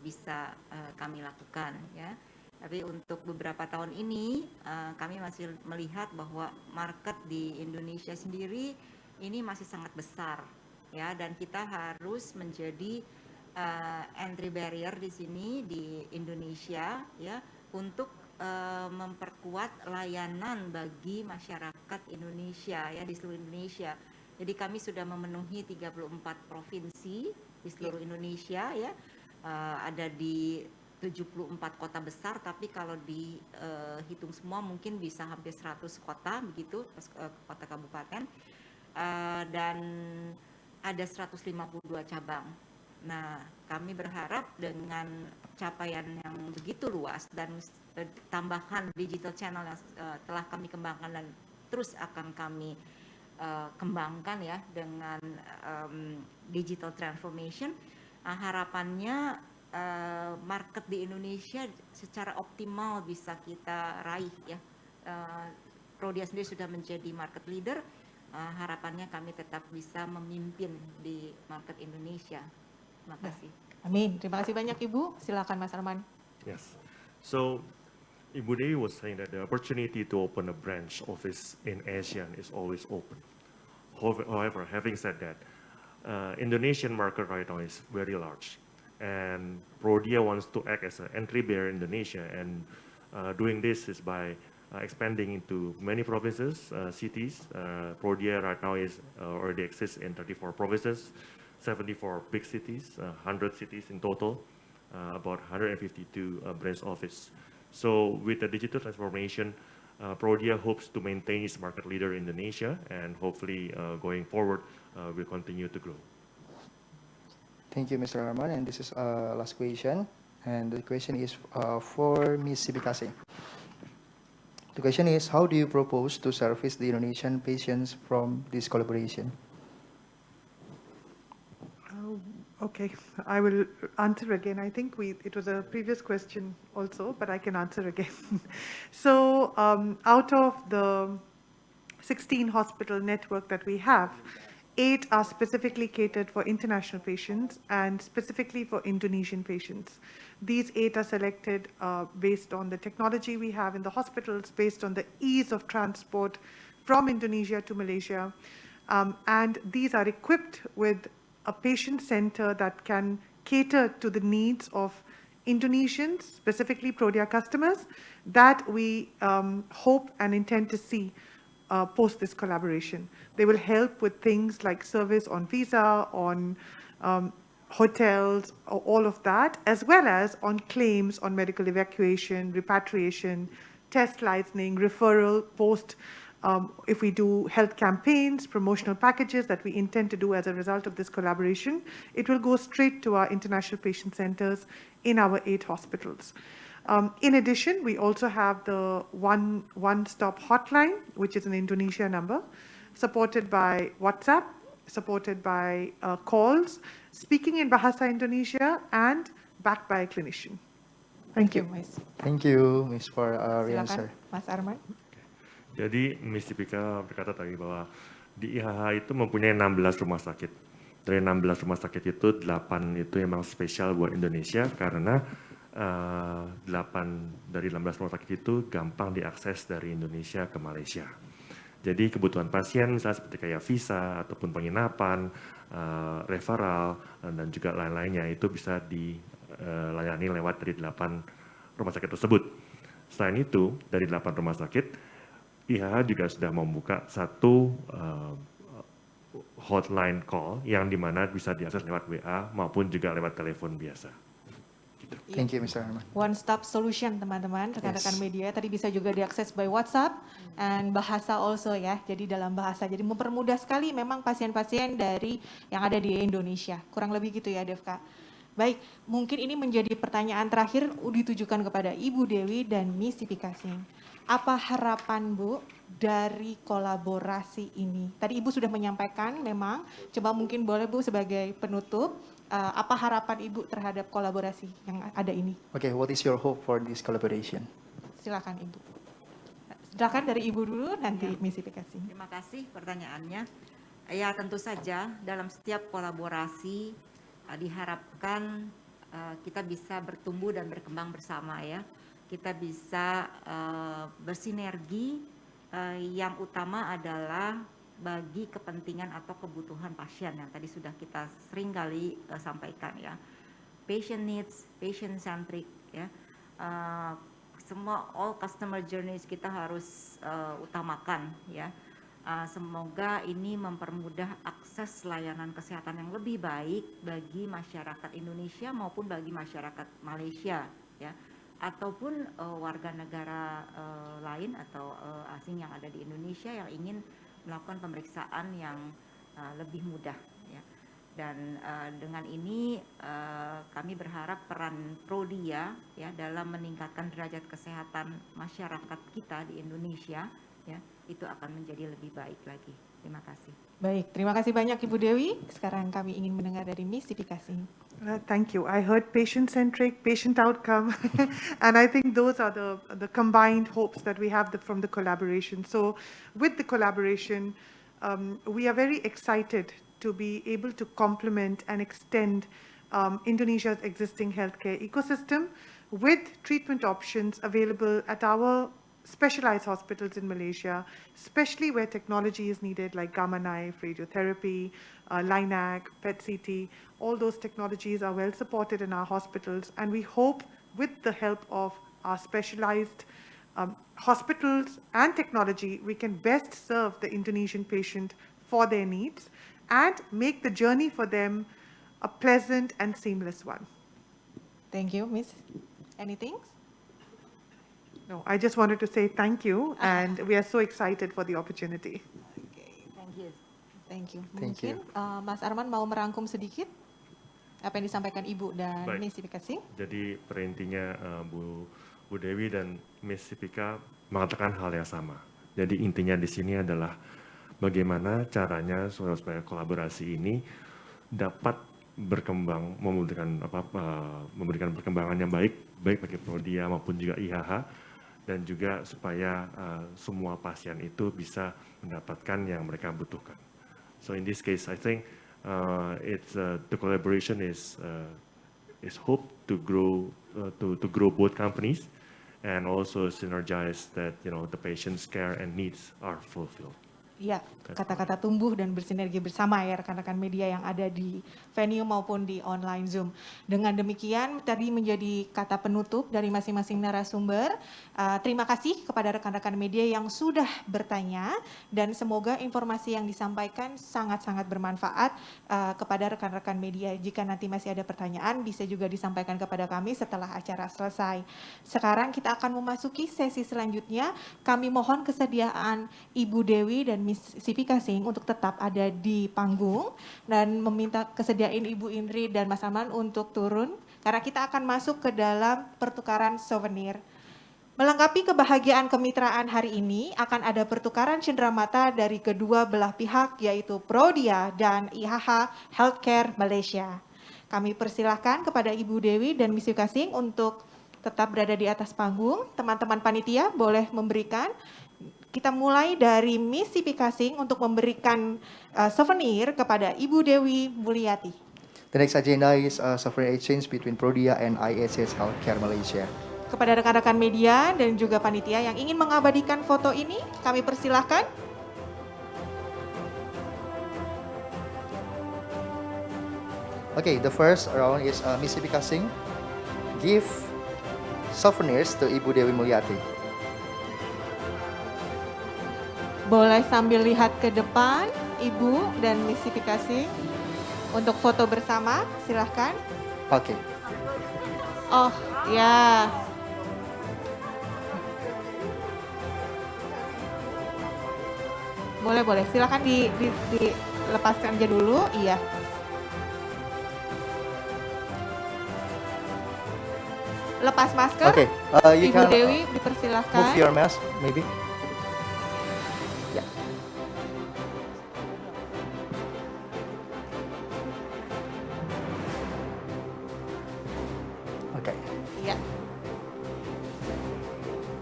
bisa kami lakukan ya. Tapi untuk beberapa tahun ini kami masih melihat bahwa market di Indonesia sendiri ini masih sangat besar ya, dan kita harus menjadi entry barrier di sini di Indonesia ya, untuk memperkuat layanan bagi masyarakat Indonesia ya, di seluruh Indonesia. Jadi kami sudah memenuhi 34 provinsi di seluruh Indonesia ya, ada di 74 kota besar, tapi kalau dihitung semua mungkin bisa hampir 100 kota begitu, kota kabupaten, dan ada 152 cabang. Nah, kami berharap dengan capaian yang begitu luas dan tambahan digital channel yang telah kami kembangkan dan terus akan kami kembangkan ya dengan digital transformation, harapannya market di Indonesia secara optimal bisa kita raih ya. Prodia sendiri sudah menjadi market leader, harapannya kami tetap bisa memimpin di market Indonesia. Terima kasih. Amin. Terima kasih banyak Ibu. Silakan Mas Arman. Yes. So Ibu Dewi was saying that the opportunity to open a branch office in ASEAN is always open. However, having said that, Indonesian market right now is very large, and Prodia wants to act as an entry barrier in Indonesia, and doing this is by expanding into many provinces, cities. Prodia right now is already exists in 34 provinces, 74 big cities, 100 cities in total, about 152 branch office. So with the digital transformation, Prodia hopes to maintain its market leader in Indonesia, and hopefully going forward will continue to grow. Thank you, Mr. Arman. And this is last question. And the question is for Ms. Sipikasing. The question is, how do you propose to service the Indonesian patients from this collaboration? Okay, I will answer again. I think it was a previous question also, but I can answer again. So out of the 16 hospital network that we have, 8 are specifically catered for international patients and specifically for Indonesian patients. These 8 are selected based on the technology we have in the hospitals, based on the ease of transport from Indonesia to Malaysia. And these are equipped with a patient center that can cater to the needs of Indonesians, specifically Prodia customers, that we hope and intend to see post this collaboration. They will help with things like service on visa, on hotels, all of that, as well as on claims on medical evacuation, repatriation, test licensing, referral, post, if we do health campaigns, promotional packages that we intend to do as a result of this collaboration, it will go straight to our international patient centers in our 8 hospitals. In addition, we also have the one-stop hotline, which is an Indonesia number, supported by WhatsApp, supported by calls, speaking in Bahasa Indonesia, and backed by a clinician. Thank you. Miss. Thank you, Miss, for your answer. Silakan, Mas Arman. Jadi Miss Sipika berkata tadi bahwa di IHH itu mempunyai 16 rumah sakit. Dari 16 rumah sakit itu 8 itu memang spesial buat Indonesia karena 8 dari 16 rumah sakit itu gampang diakses dari Indonesia ke Malaysia. Jadi kebutuhan pasien misalnya seperti kayak visa ataupun penginapan, referral dan juga lain-lainnya itu bisa dilayani lewat dari 8 rumah sakit tersebut. Selain itu, dari 8 rumah sakit, IHH juga sudah membuka satu hotline call yang dimana bisa diakses lewat WA maupun juga lewat telepon biasa. Gitu. Thank you, Mr. Arman. One stop solution, teman-teman, rekan-rekan media. Tadi bisa juga diakses by WhatsApp and bahasa also ya. Jadi dalam bahasa, jadi mempermudah sekali memang pasien-pasien dari yang ada di Indonesia. Kurang lebih gitu ya, Devka. Baik, mungkin ini menjadi pertanyaan terakhir ditujukan kepada Ibu Dewi dan Miss Sipika Singh. Apa harapan Bu dari kolaborasi ini? Tadi Ibu sudah menyampaikan memang, coba mungkin boleh Bu sebagai penutup, apa harapan Ibu terhadap kolaborasi yang ada ini? Okay, what is your hope for this collaboration? Silakan Ibu. Silakan dari Ibu dulu, nanti Miss Sipika Singh. Terima kasih pertanyaannya. Ya tentu saja dalam setiap kolaborasi diharapkan kita bisa bertumbuh dan berkembang bersama ya. Kita bisa bersinergi yang utama adalah bagi kepentingan atau kebutuhan pasien yang tadi sudah kita sering kali sampaikan ya. Patient needs, patient centric ya. Semua all customer journeys kita harus utamakan ya. Semoga ini mempermudah akses layanan kesehatan yang lebih baik bagi masyarakat Indonesia maupun bagi masyarakat Malaysia ya. Ataupun warga negara lain atau asing yang ada di Indonesia yang ingin melakukan pemeriksaan yang lebih mudah ya. Dan dengan ini kami berharap peran Prodia ya dalam meningkatkan derajat kesehatan masyarakat kita di Indonesia ya itu akan menjadi lebih baik lagi. Terima kasih. Baik, terima kasih banyak Ibu Dewi. Sekarang kami ingin mendengar dari Miss Sipika Singh. Thank you. I heard patient-centric, patient outcome, and I think those are the combined hopes that we have from the collaboration. So with the collaboration, we are very excited to be able to complement and extend Indonesia's existing healthcare ecosystem with treatment options available at our specialized hospitals in Malaysia, especially where technology is needed like gamma knife, radiotherapy, LINAC, PET-CT. All those technologies are well supported in our hospitals, and we hope with the help of our specialized hospitals and technology, we can best serve the Indonesian patient for their needs and make the journey for them a pleasant and seamless one. Thank you, Miss. Anything? No, I just wanted to say thank you, and we are so excited for the opportunity. Thank you. Thank you. Thank Mungkin Mas Arman mau merangkum sedikit apa yang disampaikan Ibu dan Miss Sipika Singh? Jadi perintinya Bu Dewi dan Miss Sipika mengatakan hal yang sama. Jadi intinya di sini adalah bagaimana caranya supaya kolaborasi ini dapat berkembang, memberikan perkembangan yang baik bagi Prodia maupun juga IHH, dan juga supaya semua pasien itu bisa mendapatkan yang mereka butuhkan. So in this case, I think the collaboration is hope to grow both companies and also synergize that the patient's care and needs are fulfilled. Ya, kata-kata tumbuh dan bersinergi bersama ya rekan-rekan media yang ada di venue maupun di online Zoom. Dengan demikian tadi menjadi kata penutup dari masing-masing narasumber. Terima kasih kepada rekan-rekan media yang sudah bertanya dan semoga informasi yang disampaikan sangat-sangat bermanfaat kepada rekan-rekan media. Jika nanti masih ada pertanyaan bisa juga disampaikan kepada kami setelah acara selesai. Sekarang kita akan memasuki sesi selanjutnya. Kami mohon kesediaan Ibu Dewi dan Miss Sipi Kasing untuk tetap ada di panggung dan meminta kesediaan Ibu Indri dan Mas Aman untuk turun karena kita akan masuk ke dalam pertukaran souvenir. Melengkapi kebahagiaan kemitraan hari ini akan ada pertukaran cenderamata dari kedua belah pihak yaitu Prodia dan IHH Healthcare Malaysia. Kami persilahkan kepada Ibu Dewi dan Miss Sipi Kasing untuk tetap berada di atas panggung. Teman-teman panitia boleh memberikan. Kita mulai dari Miss Sipi Kasing untuk memberikan souvenir kepada Ibu Dewi Mulyati. The next agenda is souvenir exchange between Prodia and IHH Healthcare Malaysia. Kepada rekan-rekan media dan juga panitia yang ingin mengabadikan foto ini, kami persilahkan. Okay, the first round is Miss Sipi Kasing give souvenirs to Ibu Dewi Mulyati. Boleh sambil lihat ke depan, Ibu dan Miss Sipi Kasing untuk foto bersama, silahkan. Oke. Oh, ya. Boleh, silahkan dilepaskan aja dulu, iya. Lepas masker, Okay, you Ibu can Dewi dipersilahkan. move your mask, maybe.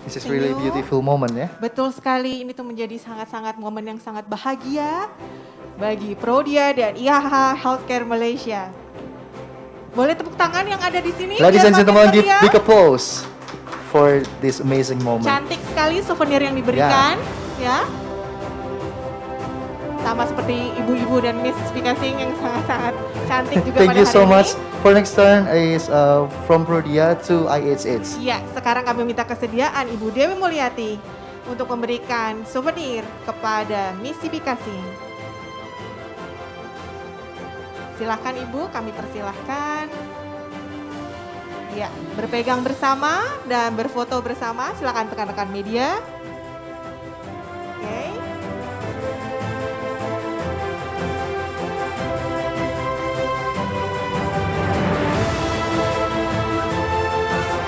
This is really beautiful moment ya. Betul sekali, ini tuh menjadi sangat-sangat momen yang sangat bahagia bagi Prodia dan IHH Healthcare Malaysia. Boleh tepuk tangan yang ada di sini? Ladies and gentlemen, give big applause for this amazing moment. Cantik sekali souvenir yang diberikan, ya. Sama seperti ibu-ibu dan Miss Sipi Kasing yang sangat-sangat cantik juga Thank pada you hari so ini. much. For next turn is from Prodia to IHH. Iya, sekarang kami minta kesediaan Ibu Dewi Mulyati untuk memberikan souvenir kepada Miss Sipi Kasing. Silahkan Ibu, kami persilahkan. Ya, berpegang bersama dan berfoto bersama. Silakan rekan-rekan media. Oke.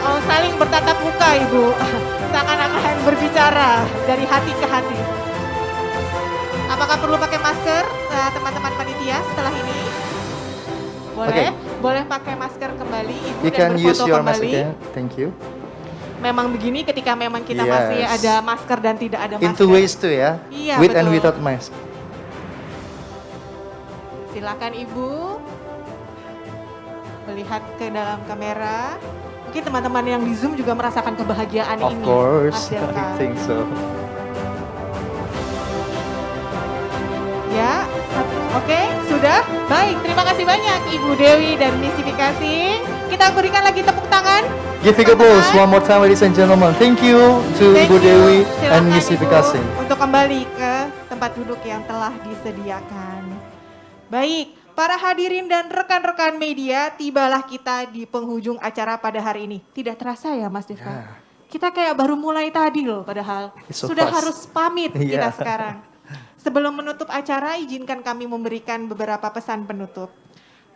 Oh, saling bertatap muka Ibu. Seakan-akan berbicara dari hati ke hati. Apakah perlu pakai masker teman-teman panitia setelah ini? Boleh, boleh pakai masker kembali Ibu You dan can use berfoto your mask kembali. again. Thank you. Memang begini ketika memang kita masih ada masker dan tidak ada masker. In two ways too ya. Iya, With betul. and without mask. Silakan Ibu melihat ke dalam kamera. Mungkin teman-teman yang di Zoom juga merasakan kebahagiaan Of ini. course, Mas Delta. I think so. Ya, oke, sudah. Baik, terima kasih banyak Ibu Dewi dan Miss Sipi Kasing. Kita berikan lagi tepuk tangan. Give big applause one more time, ladies and gentlemen. Thank you to Thank Ibu you. Dewi and Silakan, Miss Sipi Ibu, Kasing. untuk kembali ke tempat duduk yang telah disediakan. Baik, para hadirin dan rekan-rekan media, tibalah kita di penghujung acara pada hari ini. Tidak terasa ya Mas Deva? Kita kayak baru mulai tadi loh padahal. It's so Sudah fast. harus pamit kita Yeah. sekarang. Sebelum menutup acara, izinkan kami memberikan beberapa pesan penutup.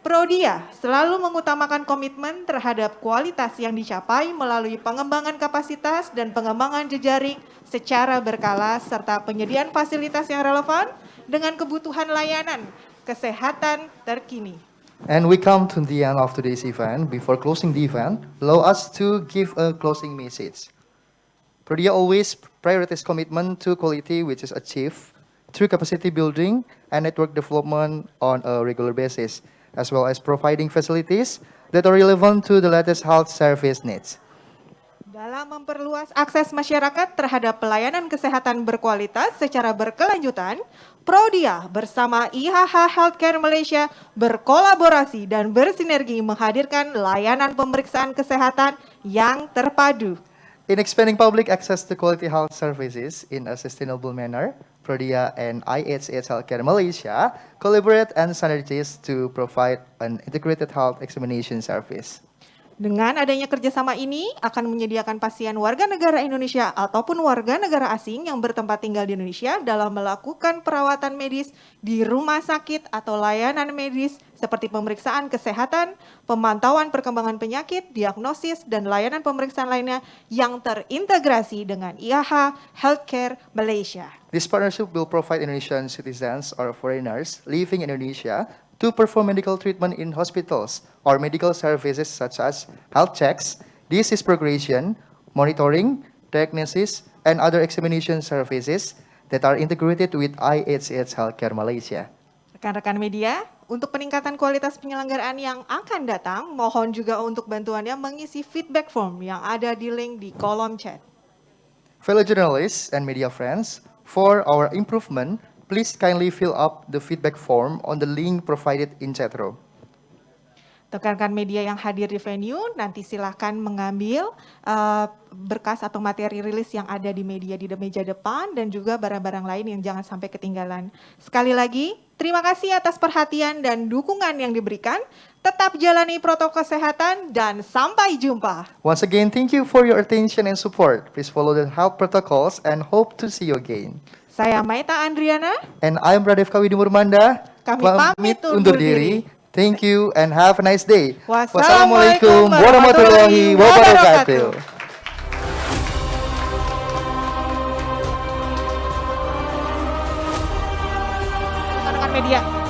Prodia selalu mengutamakan komitmen terhadap kualitas yang dicapai melalui pengembangan kapasitas dan pengembangan jejaring secara berkala serta penyediaan fasilitas yang relevan dengan kebutuhan layanan kesehatan terkini. And we come to the end of today's event. Before closing the event, allow us to give a closing message. Prodia always prioritizes commitment to quality, which is achieved through capacity building and network development on a regular basis, as well as providing facilities that are relevant to the latest health service needs. Dalam memperluas akses masyarakat terhadap pelayanan kesehatan berkualitas secara berkelanjutan, Prodia bersama IHH Healthcare Malaysia berkolaborasi dan bersinergi menghadirkan layanan pemeriksaan kesehatan yang terpadu. In expanding public access to quality health services in a sustainable manner, Prodia and IHH Healthcare Malaysia collaborate and synergize to provide an integrated health examination service. Dengan adanya kerjasama ini akan menyediakan pasien warga negara Indonesia ataupun warga negara asing yang bertempat tinggal di Indonesia dalam melakukan perawatan medis di rumah sakit atau layanan medis seperti pemeriksaan kesehatan, pemantauan perkembangan penyakit, diagnosis, dan layanan pemeriksaan lainnya yang terintegrasi dengan IHH Healthcare Malaysia. This partnership will provide Indonesian citizens or foreigners living in Indonesia to perform medical treatment in hospitals or medical services such as health checks, disease progression, monitoring, diagnosis, and other examination services that are integrated with IHH Healthcare Malaysia. Rekan-rekan media, untuk peningkatan kualitas penyelenggaraan yang akan datang, mohon juga untuk bantuannya mengisi feedback form yang ada di link di kolom chat. Fellow journalists and media friends, for our improvement, please kindly fill up the feedback form on the link provided in chat room. Rekan-rekan media yang hadir di venue, nanti silahkan mengambil berkas atau materi rilis yang ada di media di meja depan dan juga barang-barang lain yang jangan sampai ketinggalan. Sekali lagi, terima kasih atas perhatian dan dukungan yang diberikan. Tetap jalani protokol kesehatan dan sampai jumpa. Once again, thank you for your attention and support. Please follow the health protocols and hope to see you again. Saya Maita Andriana. And I'm Pradevka Widimurmanda. Kami pamit undur diri. Thank you and have a nice day. Wassalamualaikum warahmatullahi wabarakatuh. Rekan-rekan media.